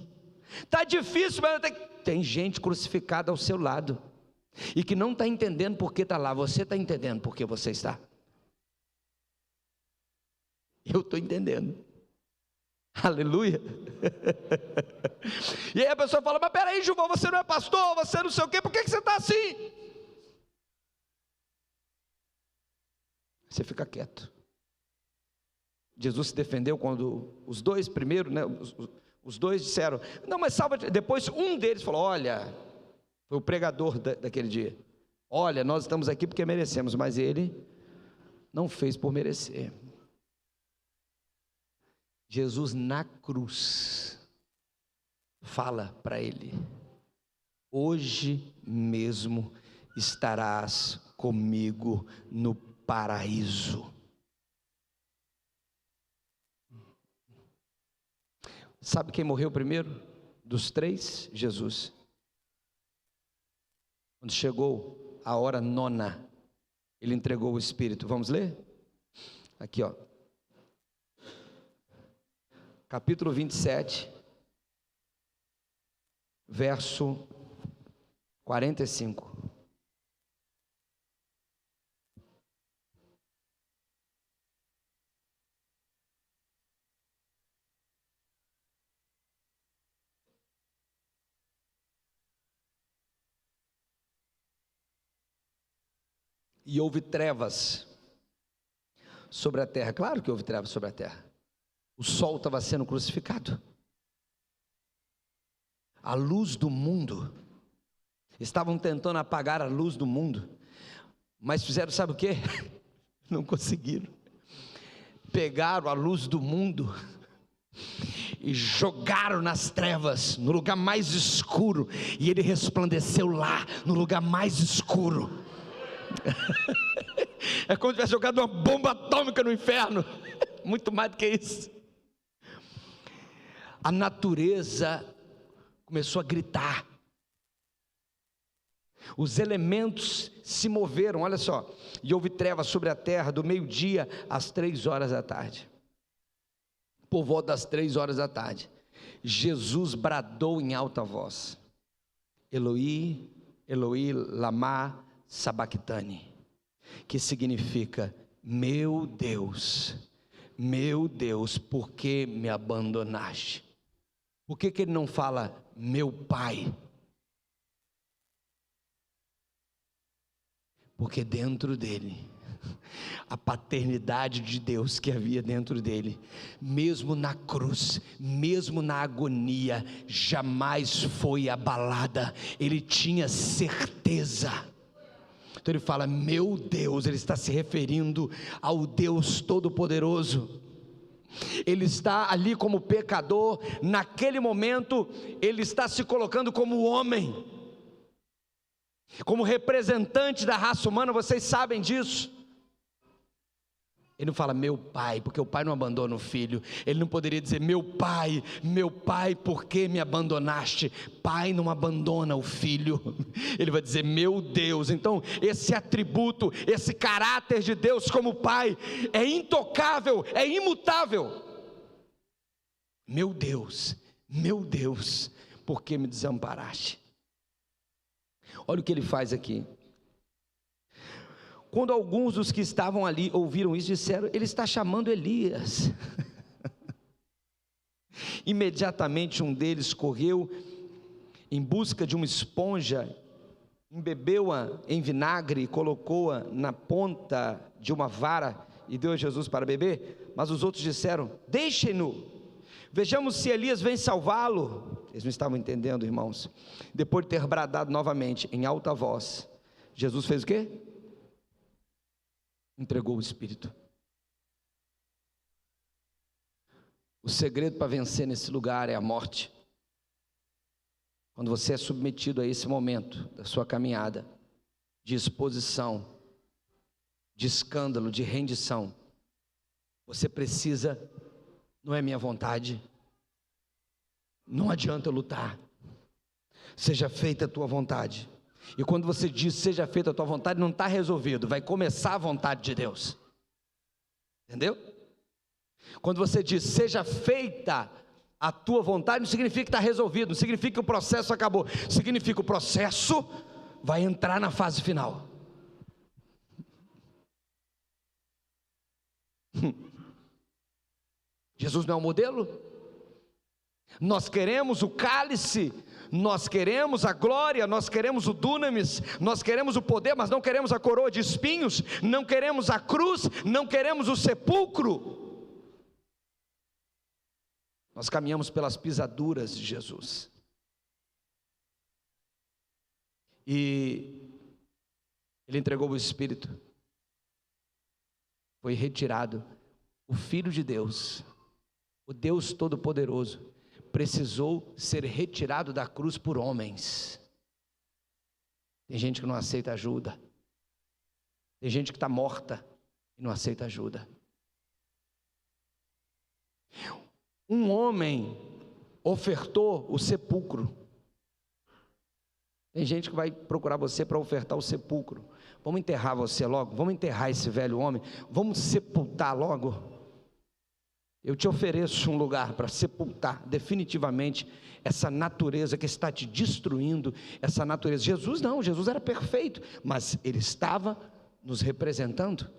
Está difícil, mas tem gente crucificada ao seu lado e que não está entendendo por que está lá. Você está entendendo por que você está? Eu estou entendendo. Aleluia. E aí a pessoa fala: mas peraí, Gilvão, você não é pastor, você não sei o quê, por que você está assim? Você fica quieto. Jesus se defendeu quando os dois primeiro, né, os dois disseram: não, mas salva-te. Depois um deles falou: olha, foi o pregador daquele dia, olha, nós estamos aqui porque merecemos, mas ele não fez por merecer. Jesus na cruz fala para ele: hoje mesmo estarás comigo no paraíso. Sabe quem morreu primeiro? Dos três, Jesus. Quando chegou a hora nona, ele entregou o Espírito. Vamos ler? Aqui, ó. Capítulo 27, verso 45. E houve trevas sobre a terra. Claro que houve trevas sobre a terra. O sol estava sendo crucificado. A luz do mundo. Estavam tentando apagar a luz do mundo. Mas fizeram, sabe o quê? Não conseguiram. Pegaram a luz do mundo e jogaram nas trevas, no lugar mais escuro. E ele resplandeceu lá, no lugar mais escuro. É como se tivesse jogado uma bomba atômica no inferno. Muito mais do que isso. A natureza começou a gritar. Os elementos se moveram, olha só. E houve trevas sobre a terra do meio-dia às 3 horas da tarde. Por volta das 3 horas da tarde, Jesus bradou em alta voz: Eloi, Eloi, lama sabachthani, que significa: meu Deus, por que me abandonaste? Por que ele não fala meu Pai? Porque dentro dele, a paternidade de Deus que havia dentro dele, mesmo na cruz, mesmo na agonia, jamais foi abalada. Ele tinha certeza. Então ele fala meu Deus, ele está se referindo ao Deus Todo-Poderoso. Ele está ali como pecador, naquele momento ele está se colocando como homem, como representante da raça humana. Vocês sabem disso. Ele não fala meu Pai, porque o pai não abandona o filho. Ele não poderia dizer meu Pai, por que me abandonaste? Pai não abandona o filho. Ele vai dizer meu Deus. Então esse atributo, esse caráter de Deus como Pai é intocável, é imutável. Meu Deus, por que me desamparaste? Olha o que ele faz aqui. Quando alguns dos que estavam ali ouviram isso, disseram: ele está chamando Elias. Imediatamente um deles correu em busca de uma esponja, embebeu-a em vinagre e colocou-a na ponta de uma vara e deu a Jesus para beber. Mas os outros disseram: deixem-no, vejamos se Elias vem salvá-lo. Eles não estavam entendendo, irmãos. Depois de ter bradado novamente em alta voz, Jesus fez o quê? Entregou o Espírito. O segredo para vencer nesse lugar é a morte. Quando você é submetido a esse momento da sua caminhada, de exposição, de escândalo, de rendição, você precisa: não é minha vontade, não adianta eu lutar, seja feita a tua vontade. E quando você diz seja feita a tua vontade, não está resolvido, vai começar a vontade de Deus. Entendeu? Quando você diz seja feita a tua vontade, não significa que está resolvido, não significa que o processo acabou, significa que o processo vai entrar na fase final. Jesus não é o modelo? Nós queremos o cálice, nós queremos a glória, nós queremos o dunamis, nós queremos o poder, mas não queremos a coroa de espinhos, não queremos a cruz, não queremos o sepulcro. Nós caminhamos pelas pisaduras de Jesus. E ele entregou o Espírito, foi retirado. O Filho de Deus, o Deus Todo-Poderoso, precisou ser retirado da cruz por homens. Tem gente que não aceita ajuda, tem gente que está morta e não aceita ajuda. Um homem ofertou o sepulcro. Tem gente que vai procurar você para ofertar o sepulcro. Vamos enterrar você logo, vamos enterrar esse velho homem, vamos sepultar logo. Eu te ofereço um lugar para sepultar definitivamente essa natureza que está te destruindo, essa natureza. Jesus não, Jesus era perfeito, mas ele estava nos representando.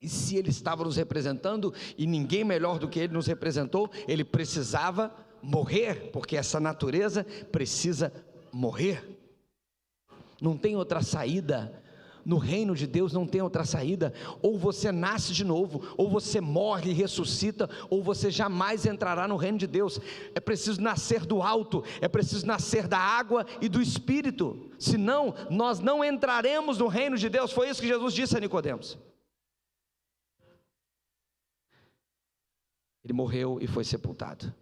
E se ele estava nos representando, e ninguém melhor do que ele nos representou, ele precisava morrer, porque essa natureza precisa morrer. Não tem outra saída. No reino de Deus não tem outra saída. Ou você nasce de novo, ou você morre e ressuscita, ou você jamais entrará no reino de Deus. É preciso nascer do alto, é preciso nascer da água e do Espírito, senão nós não entraremos no reino de Deus. Foi isso que Jesus disse a Nicodemos. Ele morreu e foi sepultado.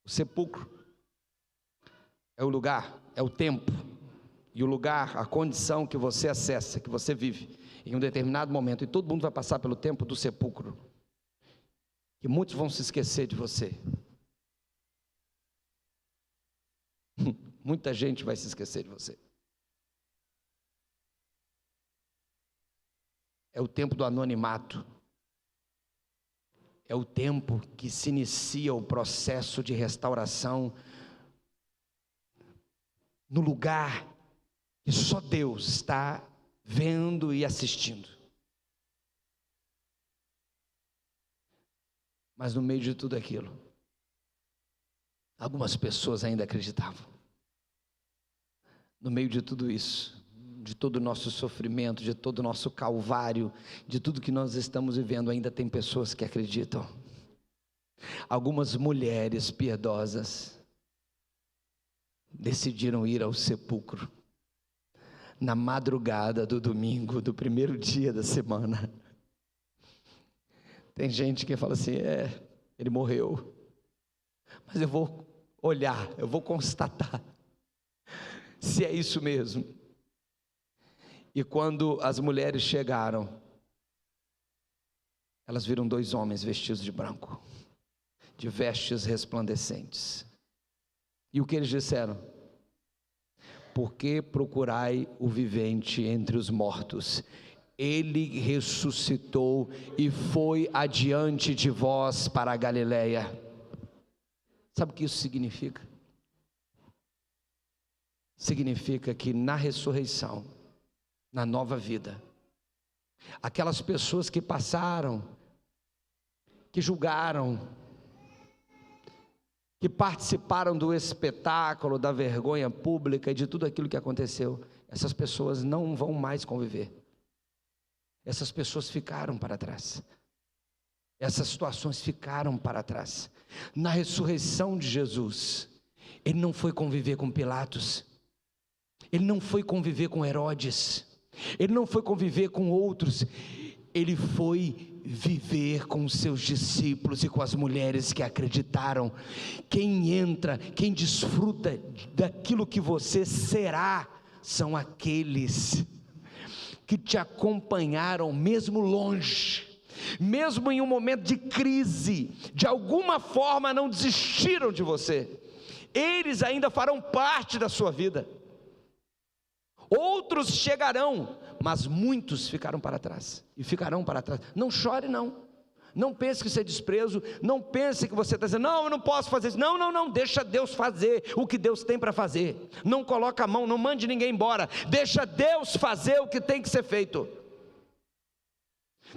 O sepulcro é o lugar, é o tempo, e o lugar, a condição que você acessa, que você vive em um determinado momento, e todo mundo vai passar pelo tempo do sepulcro, e muitos vão se esquecer de você. Muita gente vai se esquecer de você. É o tempo do anonimato. É o tempo que se inicia o processo de restauração no lugar que só Deus está vendo e assistindo. Mas no meio de tudo aquilo, algumas pessoas ainda acreditavam. No meio de tudo isso, de todo o nosso sofrimento, de todo o nosso calvário, de tudo que nós estamos vivendo, ainda tem pessoas que acreditam. Algumas mulheres piedosas decidiram ir ao sepulcro na madrugada do domingo, do primeiro dia da semana. Tem gente que fala assim, ele morreu, mas eu vou olhar, eu vou constatar se é isso mesmo. E quando as mulheres chegaram, elas viram 2 homens vestidos de branco, de vestes resplandecentes. E o que eles disseram? Por que procurai o vivente entre os mortos? Ele ressuscitou e foi adiante de vós para a Galileia. Sabe o que isso significa? Significa que na ressurreição, na nova vida, aquelas pessoas que passaram, que julgaram, que participaram do espetáculo, da vergonha pública e de tudo aquilo que aconteceu, essas pessoas não vão mais conviver. Essas pessoas ficaram para trás. Essas situações ficaram para trás. Na ressurreição de Jesus, ele não foi conviver com Pilatos, ele não foi conviver com Herodes, ele não foi conviver com outros, ele foi viver com os seus discípulos e com as mulheres que acreditaram. Quem entra, quem desfruta daquilo que você será, são aqueles que te acompanharam mesmo longe, mesmo em um momento de crise, de alguma forma não desistiram de você. Eles ainda farão parte da sua vida. Outros chegarão, mas muitos ficaram para trás, e ficarão para trás. Não chore não, não pense que isso é desprezo, não pense que você está dizendo, não, eu não posso fazer isso, não, deixa Deus fazer o que Deus tem para fazer, não coloca a mão, não mande ninguém embora, deixa Deus fazer o que tem que ser feito.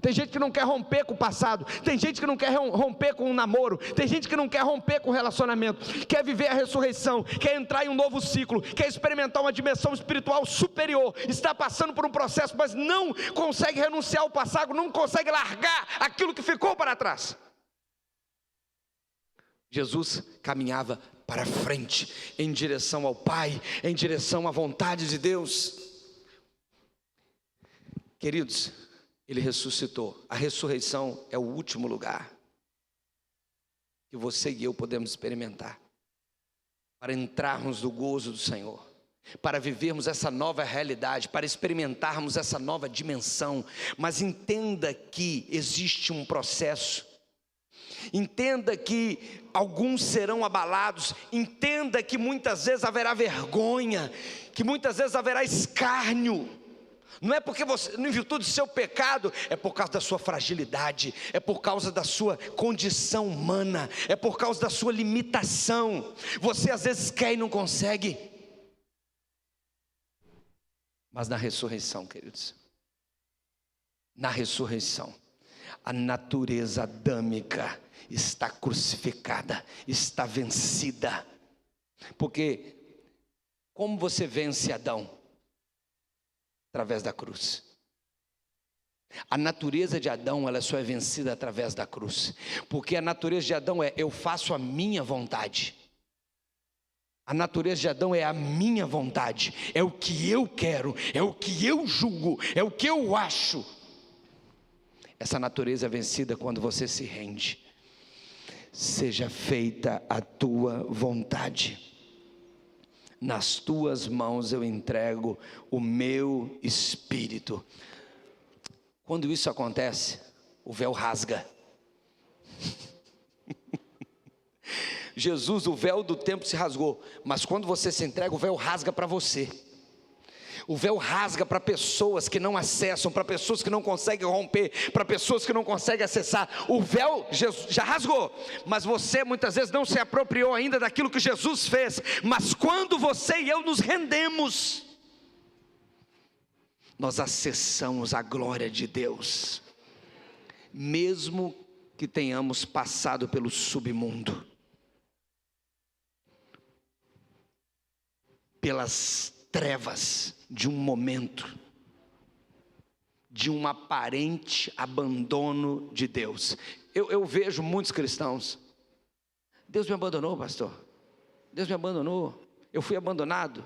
Tem gente que não quer romper com o passado, tem gente que não quer romper com o namoro, tem gente que não quer romper com o relacionamento, quer viver a ressurreição, quer entrar em um novo ciclo, quer experimentar uma dimensão espiritual superior, está passando por um processo, mas não consegue renunciar ao passado, não consegue largar aquilo que ficou para trás. Jesus caminhava para frente, em direção ao Pai, em direção à vontade de Deus. Queridos, ele ressuscitou. A ressurreição é o último lugar que você e eu podemos experimentar, para entrarmos no gozo do Senhor, para vivermos essa nova realidade, para experimentarmos essa nova dimensão. Mas entenda que existe um processo, Entenda que alguns serão abalados. Entenda que muitas vezes haverá vergonha, que muitas vezes haverá escárnio. Não é porque você, em virtude do seu pecado, é por causa da sua fragilidade, é por causa da sua condição humana, é por causa da sua limitação. Você às vezes quer e não consegue. Mas na ressurreição, queridos, na ressurreição, a natureza adâmica está crucificada, está vencida. Porque como você vence Adão? Através da cruz. A natureza de Adão, ela só é vencida através da cruz. Porque a natureza de Adão é: eu faço a minha vontade. A natureza de Adão é a minha vontade, é o que eu quero, é o que eu julgo, é o que eu acho. Essa natureza é vencida quando você se rende. Seja feita a tua vontade. Nas tuas mãos eu entrego o meu espírito. Quando isso acontece, o véu rasga. Jesus, o véu do templo se rasgou, mas quando você se entrega, o véu rasga para você. O véu rasga para pessoas que não acessam, para pessoas que não conseguem romper, para pessoas que não conseguem acessar. O véu já rasgou, mas você muitas vezes não se apropriou ainda daquilo que Jesus fez. Mas quando você e eu nos rendemos, nós acessamos a glória de Deus, mesmo que tenhamos passado pelo submundo, pelas trevas de um momento, de um aparente abandono de Deus. Eu vejo muitos cristãos: Deus me abandonou, pastor, Deus me abandonou, eu fui abandonado.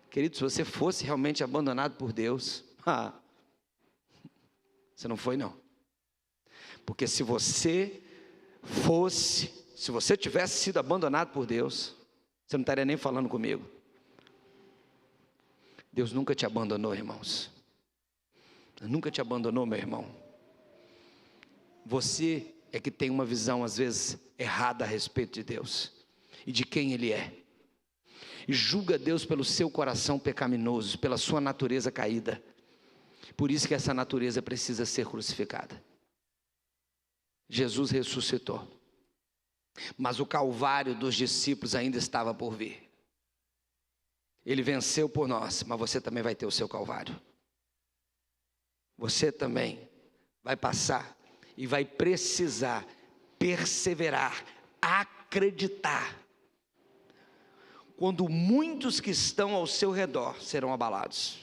Querido, se você fosse realmente abandonado por Deus, você não foi não. Porque se você tivesse sido abandonado por Deus, você não estaria nem falando comigo. Deus nunca te abandonou, irmãos. Nunca te abandonou, meu irmão. Você é que tem uma visão às vezes errada a respeito de Deus e de quem Ele é, e julga Deus pelo seu coração pecaminoso, pela sua natureza caída. Por isso que essa natureza precisa ser crucificada. Jesus ressuscitou, mas o calvário dos discípulos ainda estava por vir. Ele venceu por nós, mas você também vai ter o seu calvário. Você também vai passar e vai precisar perseverar, acreditar, quando muitos que estão ao seu redor serão abalados.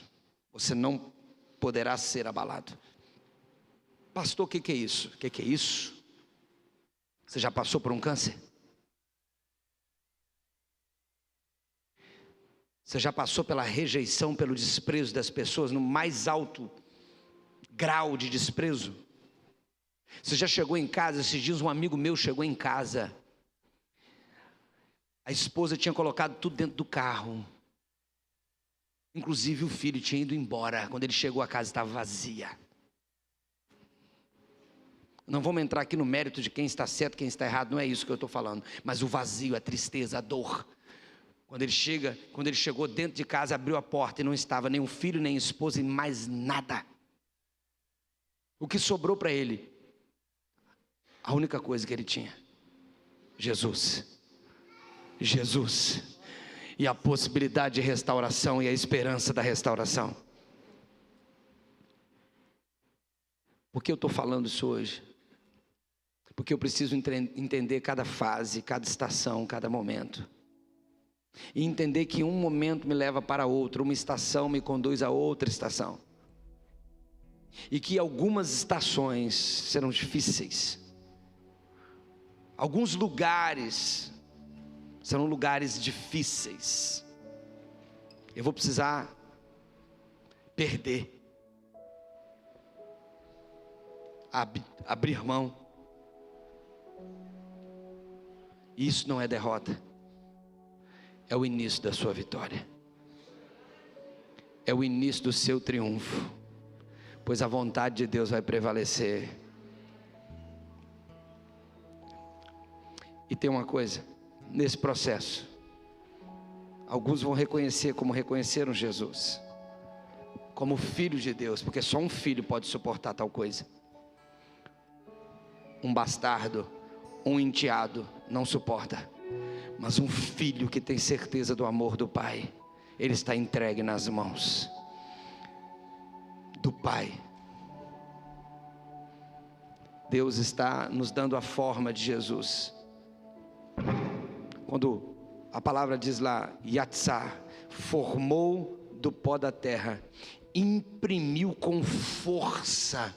Você não poderá ser abalado. Pastor, o que é isso? O que é isso? Você já passou por um câncer? Você já passou pela rejeição, pelo desprezo das pessoas, no mais alto grau de desprezo? Você já chegou em casa, esses dias um amigo meu chegou em casa, a esposa tinha colocado tudo dentro do carro, inclusive o filho tinha ido embora. Quando ele chegou, a casa estava vazia. Não vamos entrar aqui no mérito de quem está certo, quem está errado, não é isso que eu estou falando, mas o vazio, a tristeza, a dor. Quando ele chegou dentro de casa, abriu a porta e não estava nem o filho, nem a esposa, e mais nada. O que sobrou para ele? A única coisa que ele tinha: Jesus. Jesus. E a possibilidade de restauração e a esperança da restauração. Por que eu estou falando isso hoje? Porque eu preciso entender cada fase, cada estação, cada momento. E entender que um momento me leva para outro, uma estação me conduz a outra estação. E que algumas estações serão difíceis. Alguns lugares serão lugares difíceis. Eu vou precisar perder, abrir mão. Isso não é derrota, é o início da sua vitória, é o início do seu triunfo, pois a vontade de Deus vai prevalecer. tem uma coisa, nesse processo, alguns vão reconhecer como reconheceram Jesus, como filho de Deus, porque só um filho pode suportar tal coisa. Um bastardo, um enteado não suporta, mas um filho que tem certeza do amor do Pai, ele está entregue nas mãos do Pai. Deus está nos dando a forma de Jesus. Quando a palavra diz lá, Yatsar, formou do pó da terra, imprimiu com força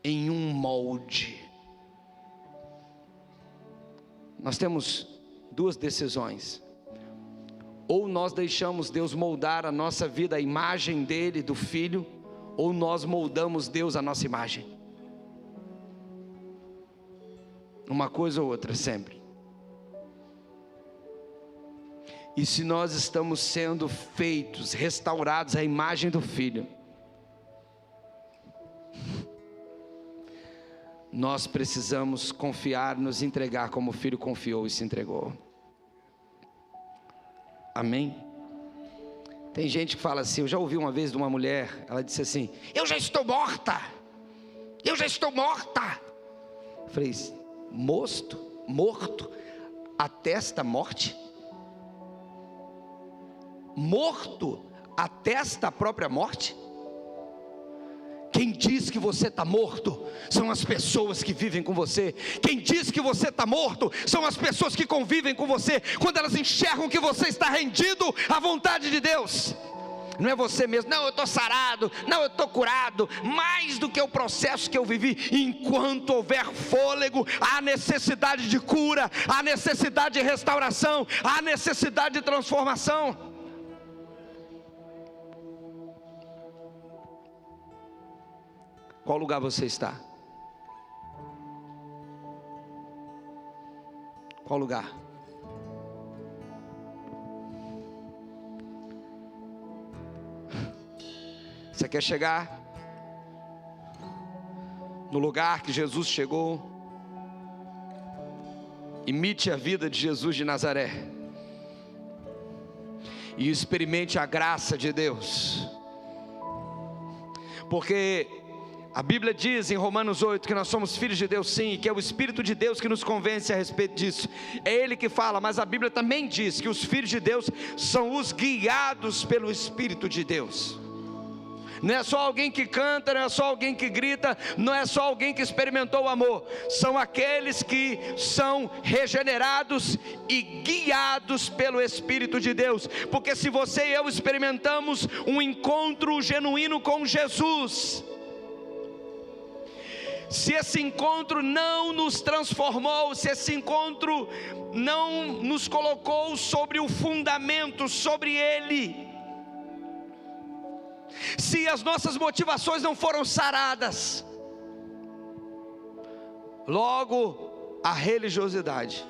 em um molde. Nós temos duas decisões: ou nós deixamos Deus moldar a nossa vida, a imagem dele, do Filho, ou nós moldamos Deus a nossa imagem. Uma coisa ou outra sempre. E se nós estamos sendo feitos, restaurados à imagem do Filho, nós precisamos confiar, nos entregar como o Filho confiou e se entregou. Amém? Tem gente que fala assim, eu já ouvi uma vez de uma mulher, ela disse assim, eu já estou morta, eu já estou morta. Eu falei, morto, atesta morte? Morto atesta a própria morte? Quem diz que você está morto são as pessoas que vivem com você. Quem diz que você está morto são as pessoas que convivem com você, quando elas enxergam que você está rendido à vontade de Deus. Não é você mesmo, não, eu estou sarado, não, eu estou curado. Mais do que o processo que eu vivi, enquanto houver fôlego, há necessidade de cura, há necessidade de restauração, há necessidade de transformação. Qual lugar você está? Qual lugar? Você quer chegar no lugar que Jesus chegou? Imite a vida de Jesus de Nazaré e experimente a graça de Deus, porque a Bíblia diz em Romanos 8 que nós somos filhos de Deus, sim, e que é o Espírito de Deus que nos convence a respeito disso. É Ele que fala, mas a Bíblia também diz que os filhos de Deus são os guiados pelo Espírito de Deus. Não é só alguém que canta, não é só alguém que grita, não é só alguém que experimentou o amor. São aqueles que são regenerados e guiados pelo Espírito de Deus. Porque se você e eu experimentamos um encontro genuíno com Jesus, se esse encontro não nos transformou, se esse encontro não nos colocou sobre o fundamento, sobre Ele, se as nossas motivações não foram saradas, logo a religiosidade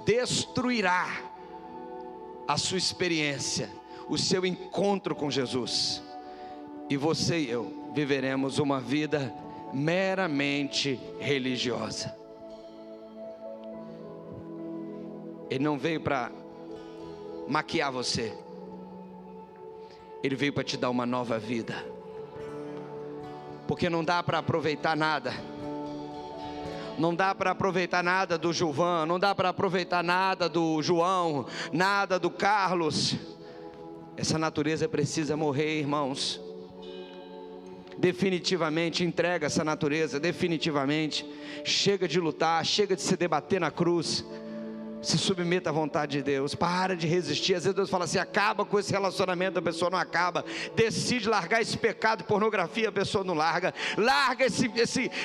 destruirá a sua experiência, o seu encontro com Jesus, e você e eu viveremos uma vida meramente religiosa. Ele não veio para maquiar você, Ele veio para te dar uma nova vida. Porque não dá para aproveitar nada. Não dá para aproveitar nada do Gilvan, não dá para aproveitar nada do João, nada do Carlos. Essa natureza precisa morrer, irmãos. Definitivamente, entrega essa natureza, definitivamente. Chega de lutar, chega de se debater na cruz. Se submeta à vontade de Deus, para de resistir. Às vezes Deus fala assim, acaba com esse relacionamento, a pessoa não acaba. Decide largar esse pecado, pornografia, a pessoa não larga. Larga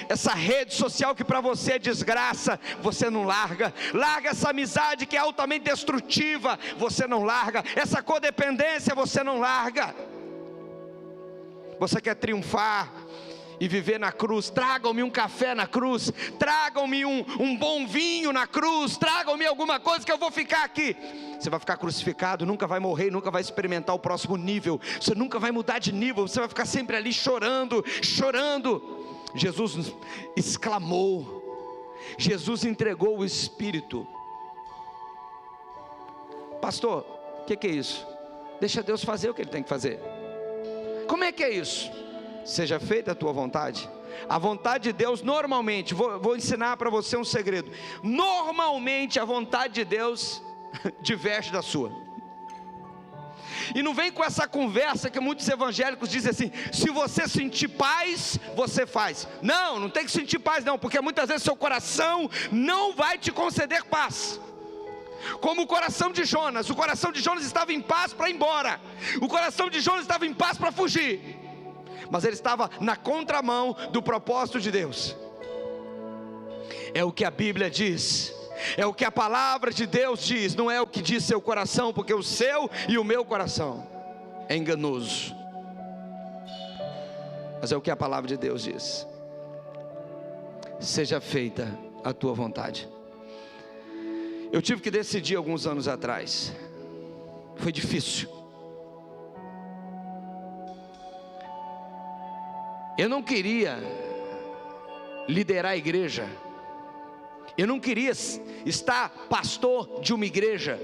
essa rede social que para você é desgraça, você não larga. Larga essa amizade que é altamente destrutiva, você não larga. Essa codependência, você não larga. Você quer triunfar e viver na cruz? Tragam-me um café na cruz, tragam-me um bom vinho na cruz, tragam-me alguma coisa que eu vou ficar aqui. Você vai ficar crucificado, nunca vai morrer, nunca vai experimentar o próximo nível, você nunca vai mudar de nível, você vai ficar sempre ali chorando, chorando. Jesus exclamou, Jesus entregou o Espírito. Pastor, o que é isso? Deixa Deus fazer o que Ele tem que fazer. Como é que é isso? Seja feita a tua vontade. A vontade de Deus normalmente, vou ensinar para você um segredo. Normalmente a vontade de Deus diverge da sua. E não vem com essa conversa que muitos evangélicos dizem assim: se você sentir paz, você faz. Não tem que sentir paz não, porque muitas vezes seu coração não vai te conceder paz. Como o coração de Jonas estava em paz para ir embora, o coração de Jonas estava em paz para fugir, mas ele estava na contramão do propósito de Deus. É o que a Bíblia diz, é o que a palavra de Deus diz, não é o que diz seu coração, porque o seu e o meu coração é enganoso, mas é o que a palavra de Deus diz. Seja feita a tua vontade. Eu tive que decidir alguns anos atrás, foi difícil. Eu não queria liderar a igreja, eu não queria estar pastor de uma igreja,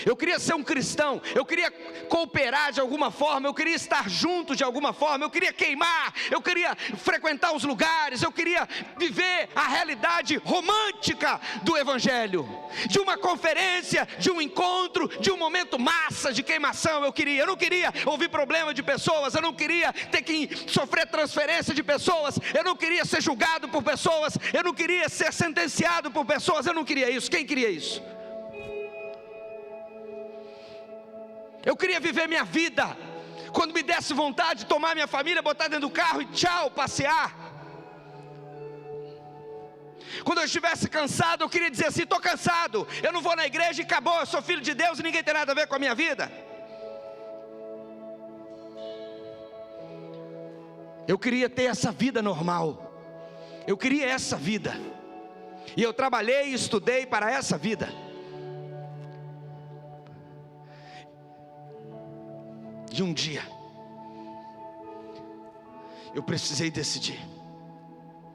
eu queria ser um cristão, eu queria cooperar de alguma forma, eu queria estar junto de alguma forma, eu queria queimar, eu queria frequentar os lugares, eu queria viver a realidade romântica do Evangelho, de uma conferência, de um encontro, de um momento massa de queimação. Eu não queria ouvir problema de pessoas, eu não queria ter que sofrer transferência de pessoas, eu não queria ser julgado por pessoas, eu não queria ser sentenciado por pessoas, eu não queria isso. Quem queria isso? Eu queria viver minha vida, quando me desse vontade de tomar minha família, botar dentro do carro e tchau, passear. Quando eu estivesse cansado, eu queria dizer assim: estou cansado, eu não vou na igreja e acabou, eu sou filho de Deus e ninguém tem nada a ver com a minha vida. Eu queria ter essa vida normal, eu queria essa vida, e eu trabalhei e estudei para essa vida. E um dia eu precisei decidir,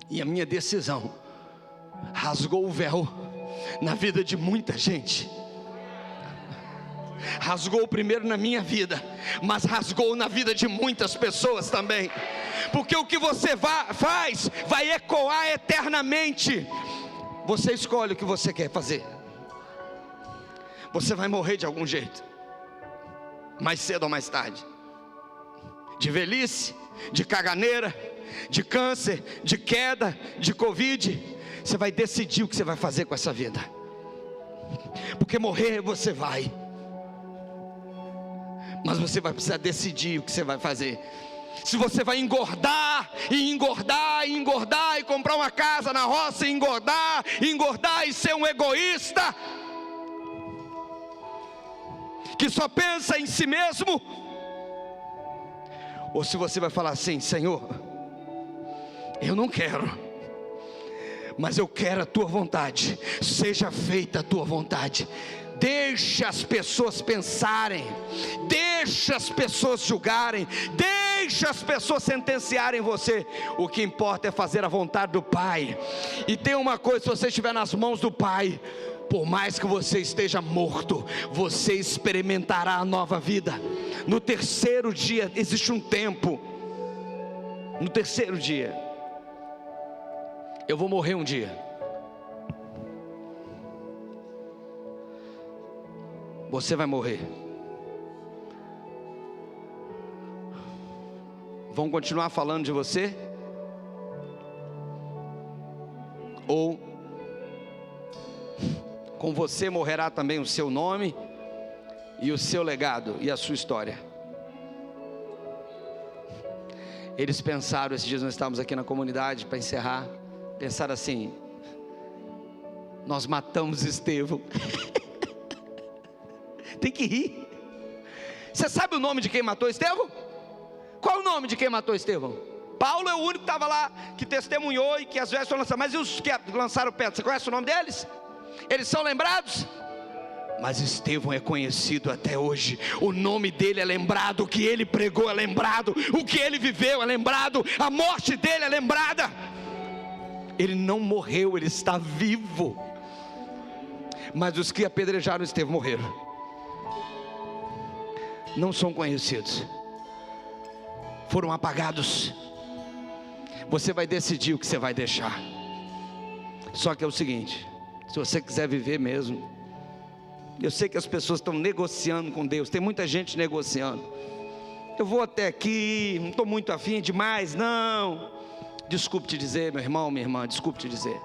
e a minha decisão rasgou o véu na vida de muita gente. Rasgou primeiro na minha vida, mas rasgou na vida de muitas pessoas também, porque o que você faz vai ecoar eternamente. Você escolhe o que você quer fazer. Você vai morrer de algum jeito, mais cedo ou mais tarde, de velhice, de caganeira, de câncer, de queda, de Covid. Você vai decidir o que você vai fazer com essa vida, porque morrer você vai, mas você vai precisar decidir o que você vai fazer. Se você vai engordar, e engordar, e engordar, e comprar uma casa na roça, e engordar e ser um egoísta, que só pensa em si mesmo, ou se você vai falar assim: Senhor, eu não quero, mas eu quero a tua vontade, seja feita a tua vontade. Deixa as pessoas pensarem, deixa as pessoas julgarem, deixa as pessoas sentenciarem você. O que importa é fazer a vontade do Pai. E tem uma coisa: se você estiver nas mãos do Pai, por mais que você esteja morto, você experimentará a nova vida. No terceiro dia, existe um tempo. No terceiro dia, eu vou morrer um dia. Você vai morrer. Vão continuar falando de você? Ou com você morrerá também o seu nome e o seu legado e a sua história? Eles pensaram, esses dias nós estávamos aqui na comunidade para encerrar, pensaram assim: nós matamos Estevão. Tem que rir. Você sabe o nome de quem matou Estevão? Qual o nome de quem matou Estevão? Paulo é o único que estava lá, que testemunhou e que as vezes foram lançadas. Mas e os que lançaram pedra? Você conhece o nome deles? Eles são lembrados? Mas Estevão é conhecido até hoje. O nome dele é lembrado, o que ele pregou é lembrado, o que ele viveu é lembrado, a morte dele é lembrada. Ele não morreu, ele está vivo. Mas os que apedrejaram Estevão morreram. Não são conhecidos, foram apagados. Você vai decidir o que você vai deixar. Só que é o seguinte: se você quiser viver mesmo, eu sei que as pessoas estão negociando com Deus, tem muita gente negociando. Eu vou até aqui, não estou muito afim demais, não. Desculpe te dizer, meu irmão, minha irmã, desculpe te dizer,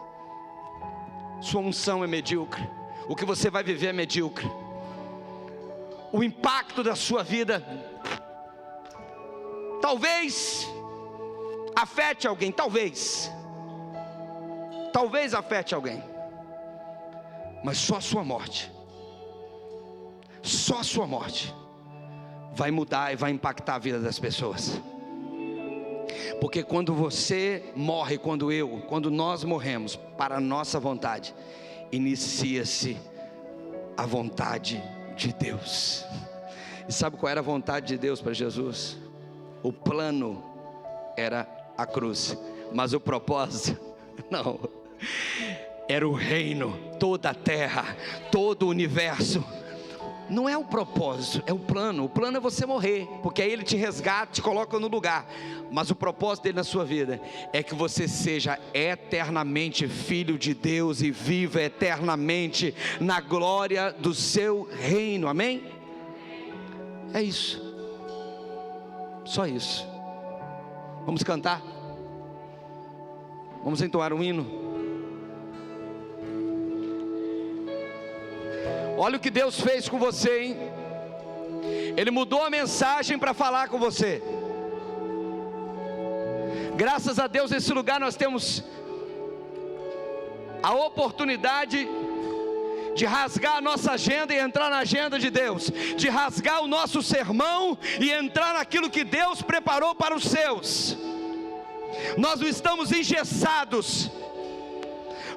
sua unção é medíocre, o que você vai viver é medíocre. O impacto da sua vida talvez afete alguém, talvez afete alguém, mas só a sua morte vai mudar e vai impactar a vida das pessoas. Porque quando você morre, quando nós morremos para a nossa vontade, inicia-se a vontade de Deus. E sabe qual era a vontade de Deus para Jesus? O plano era a cruz, mas o propósito não, era o reino, toda a terra, todo o universo. Não é o propósito, é o plano. O plano é você morrer, porque aí ele te resgata, te coloca no lugar. Mas o propósito dele na sua vida é que você seja eternamente filho de Deus e viva eternamente na glória do seu reino, amém? É isso, só isso. Vamos cantar? Vamos entoar um hino? Olha o que Deus fez com você, hein? Ele mudou a mensagem para falar com você. Graças a Deus, nesse lugar nós temos a oportunidade de rasgar a nossa agenda e entrar na agenda de Deus, de rasgar o nosso sermão e entrar naquilo que Deus preparou para os seus. Nós não estamos engessados,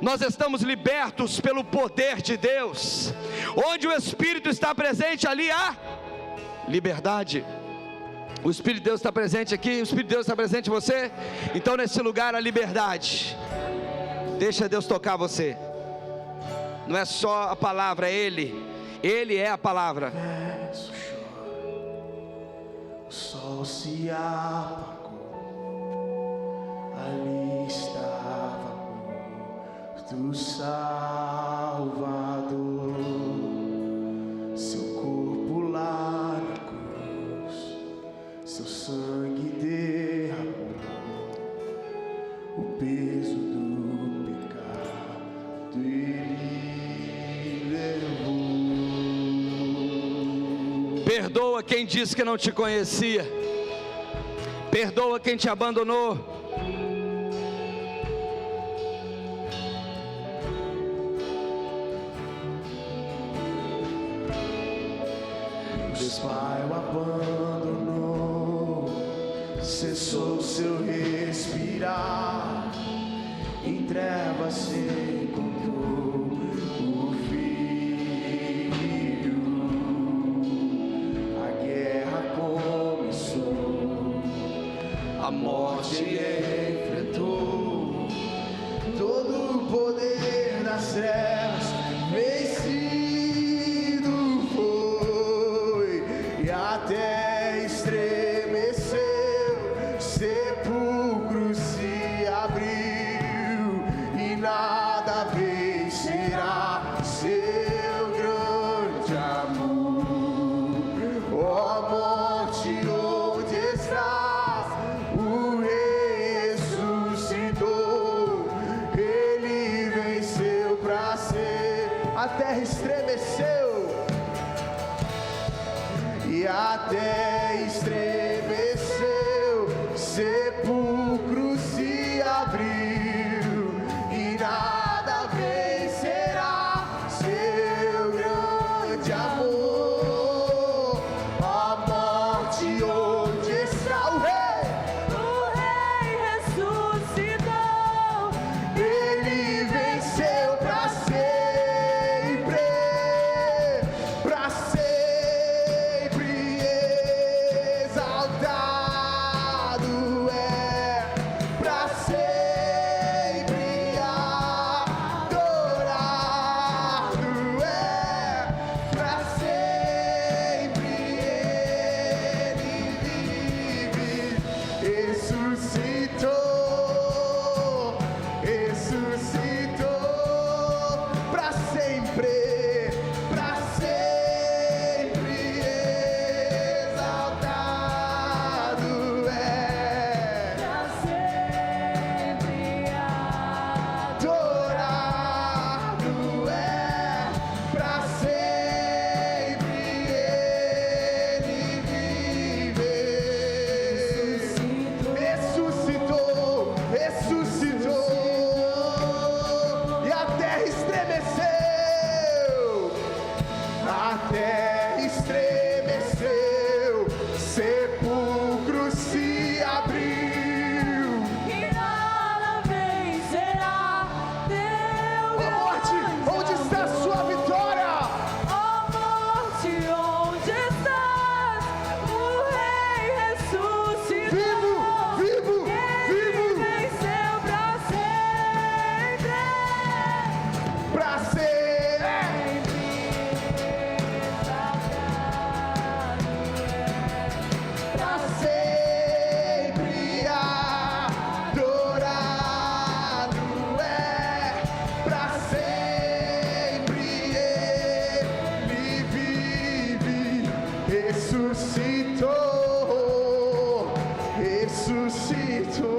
nós estamos libertos pelo poder de Deus. Onde o Espírito está presente, ali há liberdade. O Espírito de Deus está presente aqui, o Espírito de Deus está presente em você. Então nesse lugar há liberdade. Deixa Deus tocar você. Não é só a palavra, é Ele é a palavra. O sol se apagou, ali estava do Salvador, seu corpo lá na cruz, seu sangue derramou, o peso do pecado ele levou. Perdoa quem disse que não te conhecia, perdoa quem te abandonou. Pai o abandonou, cessou seu respirar, em trevas se encontrou o Filho. A guerra começou, a morte ele enfrentou, todo o poder das trevas vencido. Até estremeceu, sepulcro se abriu e nada vencerá seu grande amor. Ó morte, onde estás? O Rei ressuscitou, ele venceu pra ser. A terra estremeceu e até estremeceu, sepulcro se abriu e nada vencerá seu grande amor. A morte, onde está o Rei? O Rei ressuscitou, ele venceu pra sempre. ressuscitou.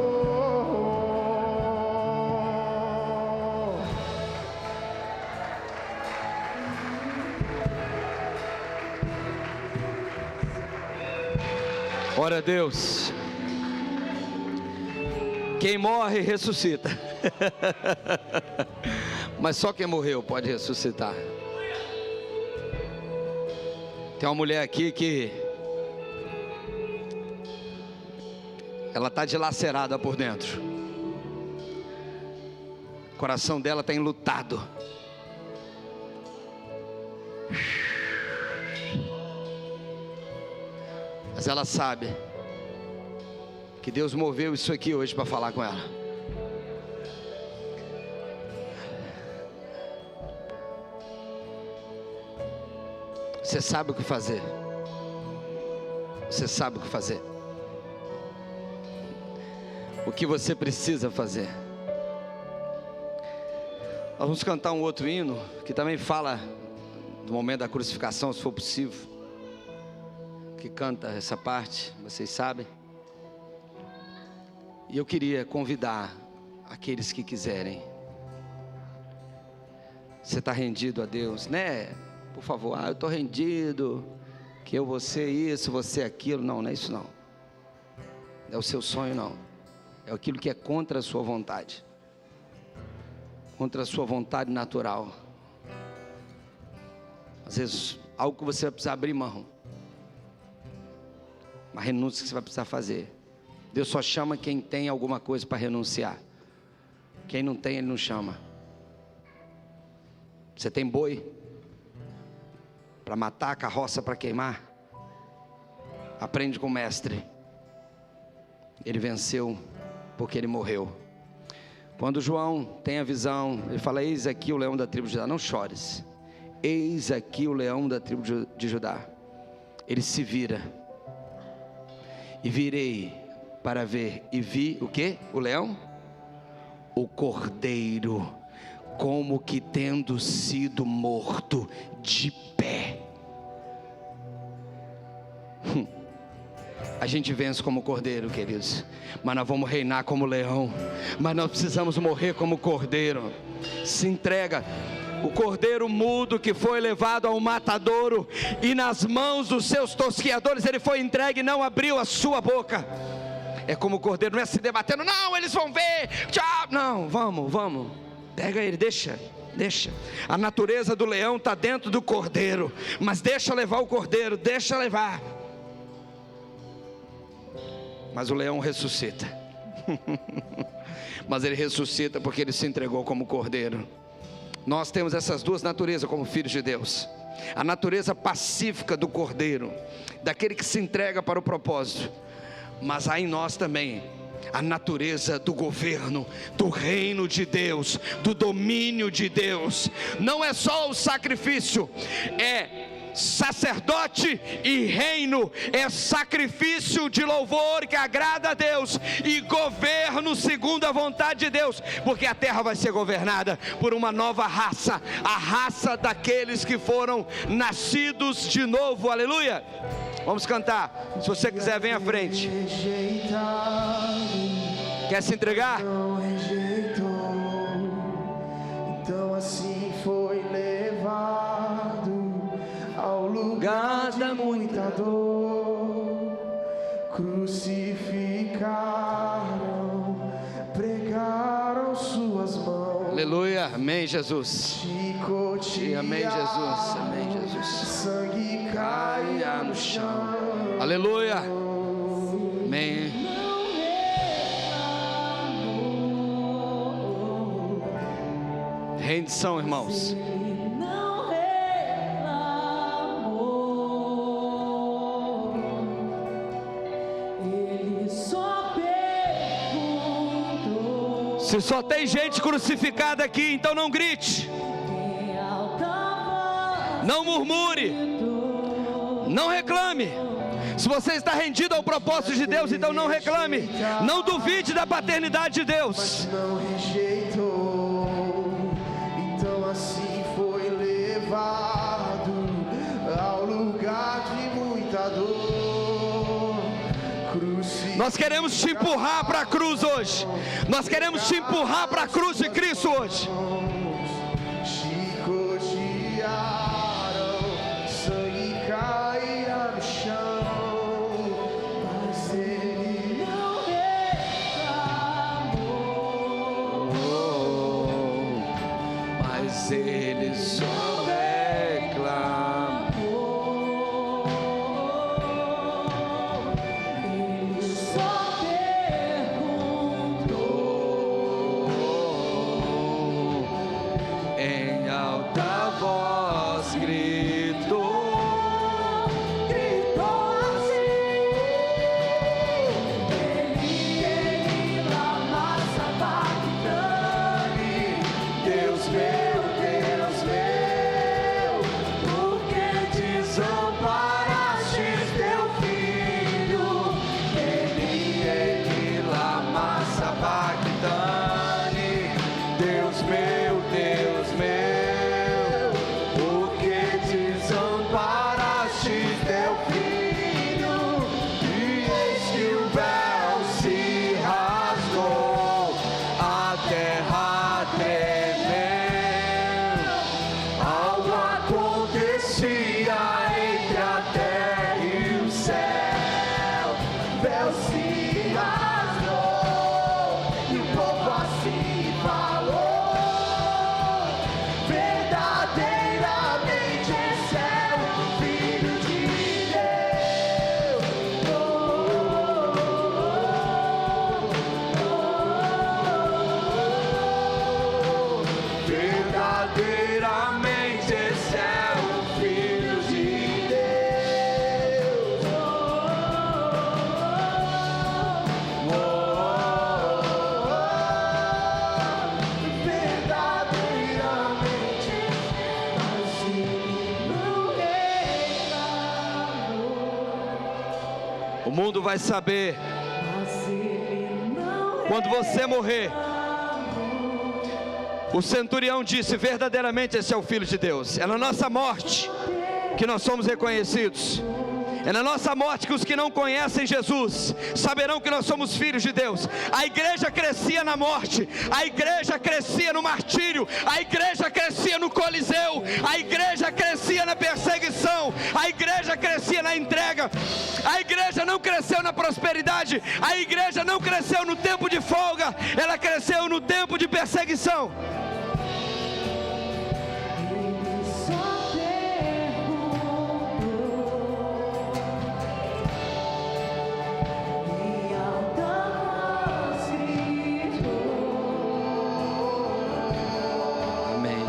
Glória a Deus. Quem morre ressuscita. Mas só quem morreu pode ressuscitar. Tem uma mulher aqui que ela está dilacerada por dentro. O coração dela está enlutado. Mas ela sabe que Deus moveu isso aqui hoje para falar com ela. Você sabe o que fazer. Você sabe o que fazer. O que você precisa fazer. Nós vamos cantar um outro hino que também fala do momento da crucificação, se for possível. Que canta essa parte, vocês sabem. E eu queria convidar aqueles que quiserem. Você está rendido a Deus, né? Por favor, eu estou rendido, que eu vou ser isso, você aquilo. Não, não é isso não. Não é o seu sonho não. É aquilo que é contra a sua vontade. Contra a sua vontade natural. Às vezes, algo que você vai precisar abrir mão. Uma renúncia que você vai precisar fazer. Deus só chama quem tem alguma coisa para renunciar. Quem não tem, Ele não chama. Você tem boi para matar, carroça para queimar? Aprende com o mestre. Ele venceu porque ele morreu. Quando João tem a visão, ele fala: eis aqui o leão da tribo de Judá. Não chores. Eis aqui o leão da tribo de Judá. Ele se vira. E virei para ver. E vi o quê? O leão? O cordeiro, como que tendo sido morto, de pé. A gente vence como cordeiro, queridos, mas nós vamos reinar como leão. Mas nós precisamos morrer como cordeiro. Se entrega. O cordeiro mudo que foi levado ao matadouro, e nas mãos dos seus tosquiadores ele foi entregue e não abriu a sua boca. É como o cordeiro, não é se debatendo, não, eles vão ver, tchau, não, vamos, pega ele, deixa. A natureza do leão está dentro do cordeiro, mas deixa levar o cordeiro, deixa levar. Mas o leão ressuscita. Mas ele ressuscita porque ele se entregou como cordeiro. Nós temos essas duas naturezas como filhos de Deus. A natureza pacífica do cordeiro, daquele que se entrega para o propósito. Mas há em nós também a natureza do governo, do reino de Deus, do domínio de Deus. Não é só o sacrifício, é sacerdote e reino, é sacrifício de louvor que agrada a Deus, e governo segundo a vontade de Deus, porque a terra vai ser governada por uma nova raça, a raça daqueles que foram nascidos de novo. Aleluia. Vamos cantar. Se você quiser, vem à frente. Quer se entregar? Então assim foi levado ao lugar da muita dor. Crucificaram, pregaram suas mãos. Aleluia, amém Jesus. Amém Jesus, amém Jesus. Sangue caia no chão. Aleluia, amém. Rendição, irmãos. Se só tem gente crucificada aqui, então não grite, não murmure, não reclame. Se você está rendido ao propósito de Deus, então não reclame, não duvide da paternidade de Deus. Não rejeitou, então assim foi levado ao lugar de muita dor. Crucificado, Nós queremos te empurrar para a cruz hoje. Nós queremos te empurrar para a cruz de Cristo hoje. Ele só reclamou, ele só perguntou, em alta voz gritou assim: Eli, lama sabachthani, Deus meu. O mundo vai saber quando você morrer. O centurião disse: verdadeiramente esse é o Filho de Deus. É na nossa morte que nós somos reconhecidos. É na nossa morte que os que não conhecem Jesus saberão que nós somos filhos de Deus. A igreja crescia na morte, a igreja crescia no martírio, a igreja crescia no coliseu, a igreja crescia na perseguição, a igreja crescia na entrega. A igreja não cresceu na prosperidade, a igreja não cresceu no tempo de folga, ela cresceu no tempo de perseguição.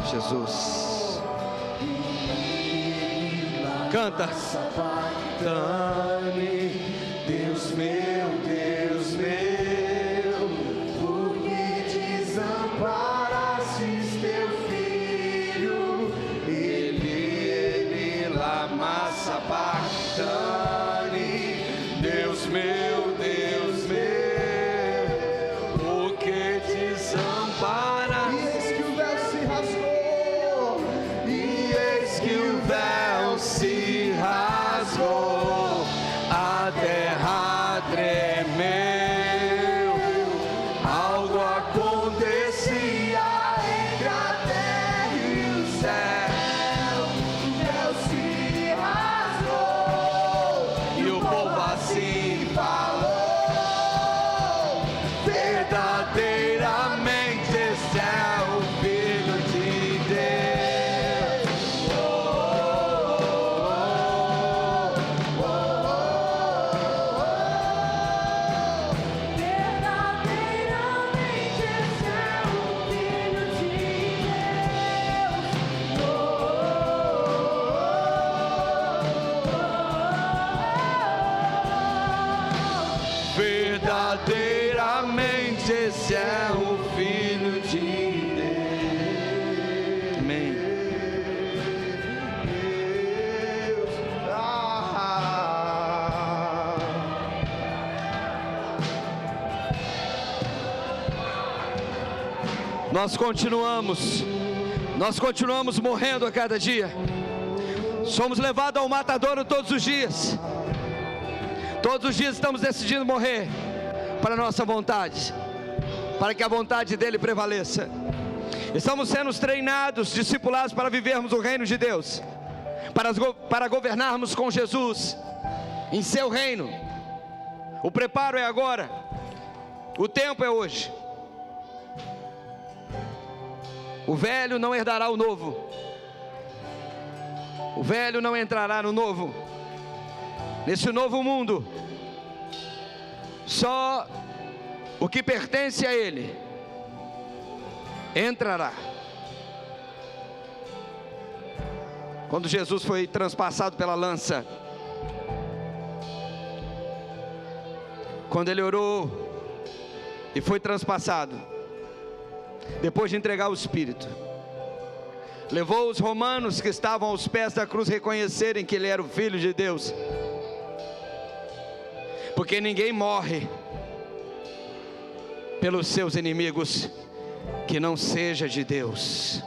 Jesus, canta. Deus meu, por que desamparastes teu filho? Eli, lama sabachthani. Deus meu, por que desamparaste? Se rasgou, a terra tremeu, algo acontecia entre a terra e o céu. Deus se rasgou e o povo assim falou: verdadeiramente esse é o Filho de Deus. Verdadeiramente esse é o Filho de Deus. Amém. Nós continuamos morrendo a cada dia. Somos levados ao matadouro todos os dias. Todos os dias estamos decidindo morrer para a nossa vontade, para que a vontade dele prevaleça. Estamos sendo treinados, discipulados para vivermos o reino de Deus, para governarmos com Jesus em seu reino. O preparo é agora, o tempo é hoje. O velho não herdará o novo, o velho não entrará no novo. Nesse novo mundo, só o que pertence a ele entrará. Quando Jesus foi transpassado pela lança, quando ele orou e foi transpassado, depois de entregar o Espírito, levou os romanos que estavam aos pés da cruz reconhecerem que ele era o Filho de Deus, porque ninguém morre pelos seus inimigos que não seja de Deus.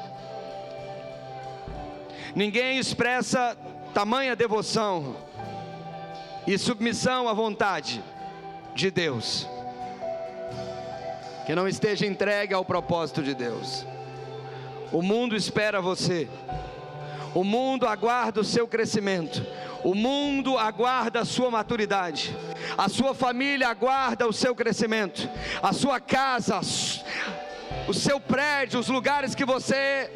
Ninguém expressa tamanha devoção e submissão à vontade de Deus que não esteja entregue ao propósito de Deus. O mundo espera você, o mundo aguarda o seu crescimento, o mundo aguarda a sua maturidade, a sua família aguarda o seu crescimento, a sua casa, o seu prédio, os lugares que você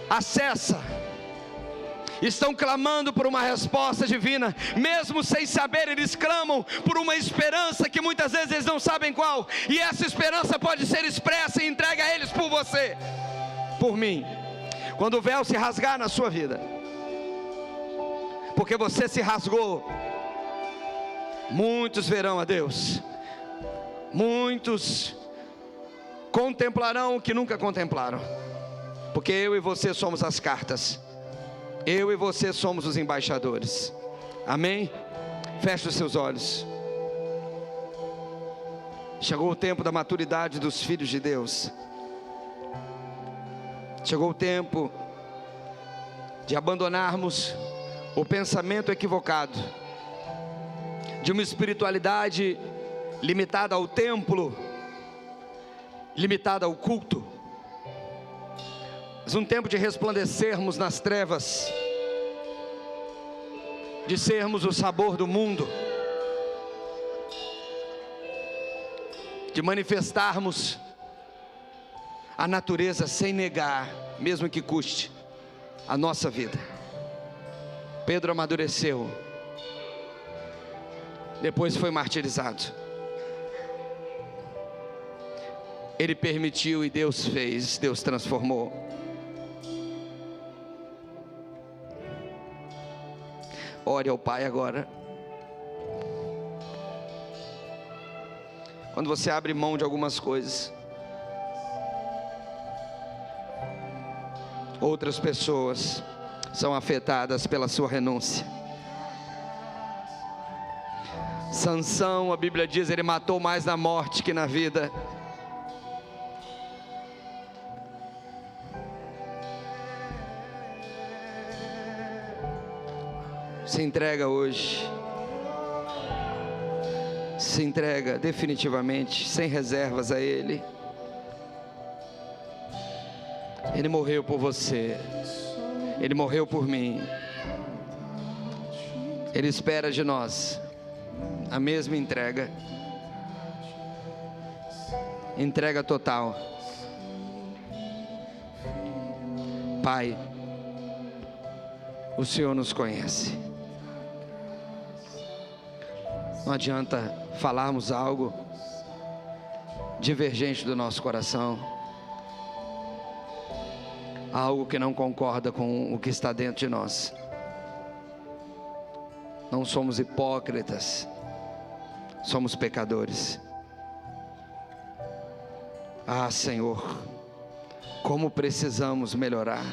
acessa, estão clamando por uma resposta divina. Mesmo sem saber, eles clamam por uma esperança que muitas vezes eles não sabem qual, e essa esperança pode ser expressa e entregue a eles por você, por mim. Quando o véu se rasgar na sua vida, porque você se rasgou, muitos verão a Deus, muitos contemplarão o que nunca contemplaram, porque eu e você somos as cartas, eu e você somos os embaixadores. Amém? Feche os seus olhos. Chegou o tempo da maturidade dos filhos de Deus. Chegou o tempo de abandonarmos o pensamento equivocado de uma espiritualidade limitada ao templo, limitada ao culto. Mas um tempo de resplandecermos nas trevas, de sermos o sabor do mundo, de manifestarmos a natureza sem negar, mesmo que custe a nossa vida. Pedro amadureceu, depois foi martirizado. Ele permitiu e Deus fez, Deus transformou. Ore ao Pai agora. Quando você abre mão de algumas coisas, outras pessoas são afetadas pela sua renúncia. Sansão, a Bíblia diz, ele matou mais na morte que na vida. Se entrega hoje, se entrega definitivamente, sem reservas a Ele. Ele morreu por você, Ele morreu por mim. Ele espera de nós a mesma entrega, entrega total. Pai, o Senhor nos conhece. Não adianta falarmos algo divergente do nosso coração, algo que não concorda com o que está dentro de nós. Não somos hipócritas, somos pecadores. Ah, Senhor, como precisamos melhorar,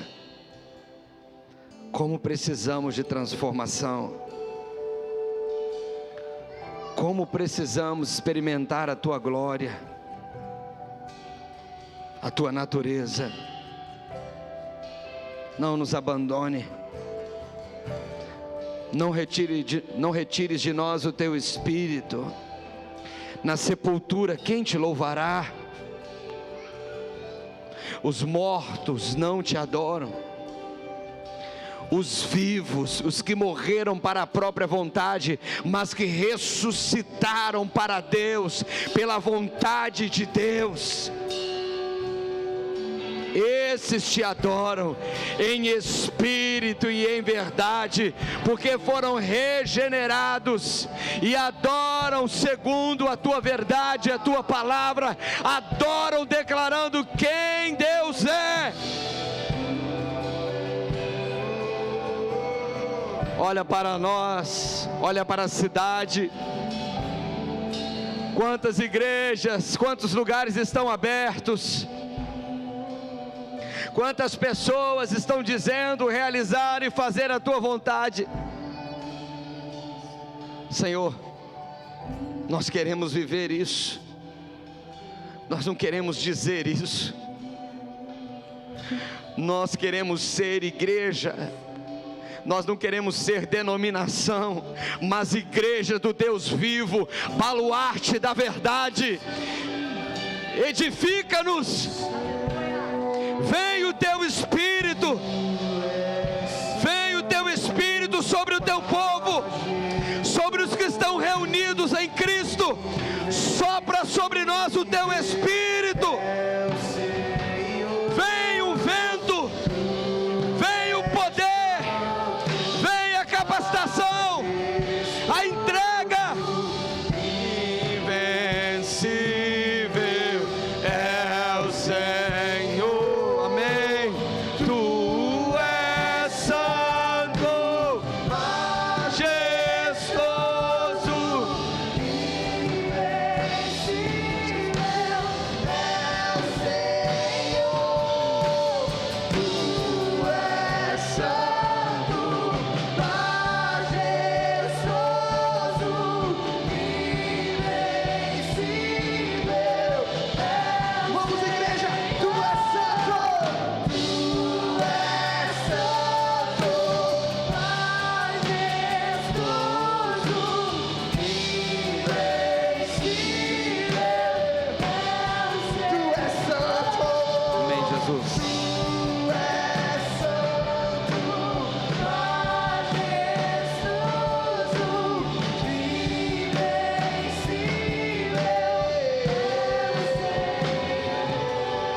como precisamos de transformação, como precisamos experimentar a Tua glória, a Tua natureza. Não nos abandone, não retires de nós o teu Espírito. Na sepultura, quem te louvará? Os mortos não te adoram. Os vivos, os que morreram para a própria vontade, mas que ressuscitaram para Deus, pela vontade de Deus, esses te adoram em espírito e em verdade, porque foram regenerados e adoram segundo a tua verdade, a tua palavra, adoram declarando quem Deus é. Olha para nós, olha para a cidade, quantas igrejas, quantos lugares estão abertos, quantas pessoas estão dizendo realizar e fazer a tua vontade. Senhor, nós queremos viver isso, nós não queremos dizer isso, nós queremos ser igreja. Nós não queremos ser denominação, mas igreja do Deus vivo, baluarte da verdade. Edifica-nos. Vem o teu Espírito. Vem o teu Espírito sobre o teu povo, sobre os que estão reunidos em Cristo. Sopra sobre nós o teu Espírito. Vem o vento. Vem o poder. Capacitação, a entrega. Invencível é o Senhor, amém. Tu és santo, majestoso, invencível é o Senhor. Tu és santo,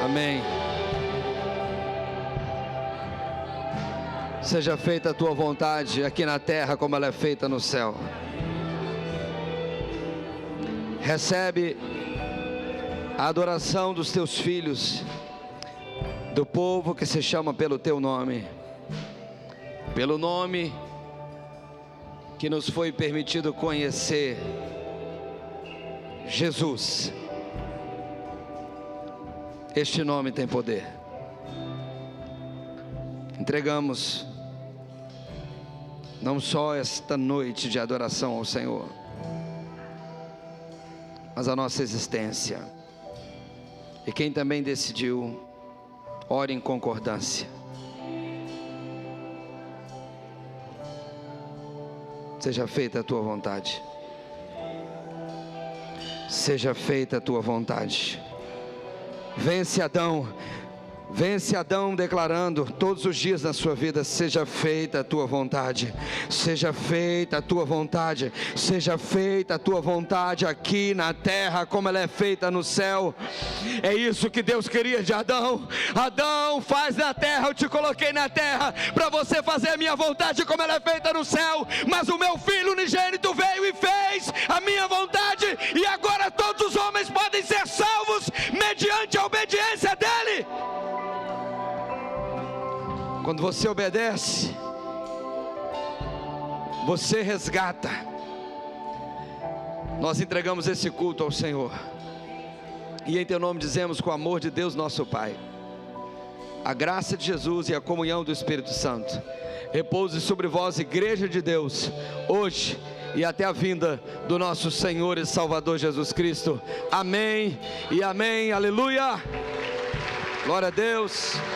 amém. Seja feita a tua vontade aqui na terra como ela é feita no céu. Recebe a adoração dos teus filhos, do povo que se chama pelo teu nome, pelo nome que nos foi permitido conhecer, Jesus. Este nome tem poder. Entregamos não só esta noite de adoração ao Senhor, mas a nossa existência. E quem também decidiu, ore em concordância. Seja feita a tua vontade. Seja feita a tua vontade. Vence Adão declarando todos os dias na sua vida: seja feita a tua vontade, seja feita a tua vontade, seja feita a tua vontade aqui na terra como ela é feita no céu. É isso que Deus queria de Adão. Adão, faz na terra, eu te coloquei na terra para você fazer a minha vontade como ela é feita no céu, mas o meu filho unigênito veio e fez a minha vontade, e agora todos os homens podem ser salvos mediante a obediência dele. Quando você obedece, você resgata. Nós entregamos esse culto ao Senhor, e em teu nome dizemos, com o amor de Deus nosso Pai, a graça de Jesus e a comunhão do Espírito Santo repouse sobre vós, igreja de Deus, hoje e até a vinda do nosso Senhor e Salvador Jesus Cristo. Amém e amém. Aleluia. Glória a Deus.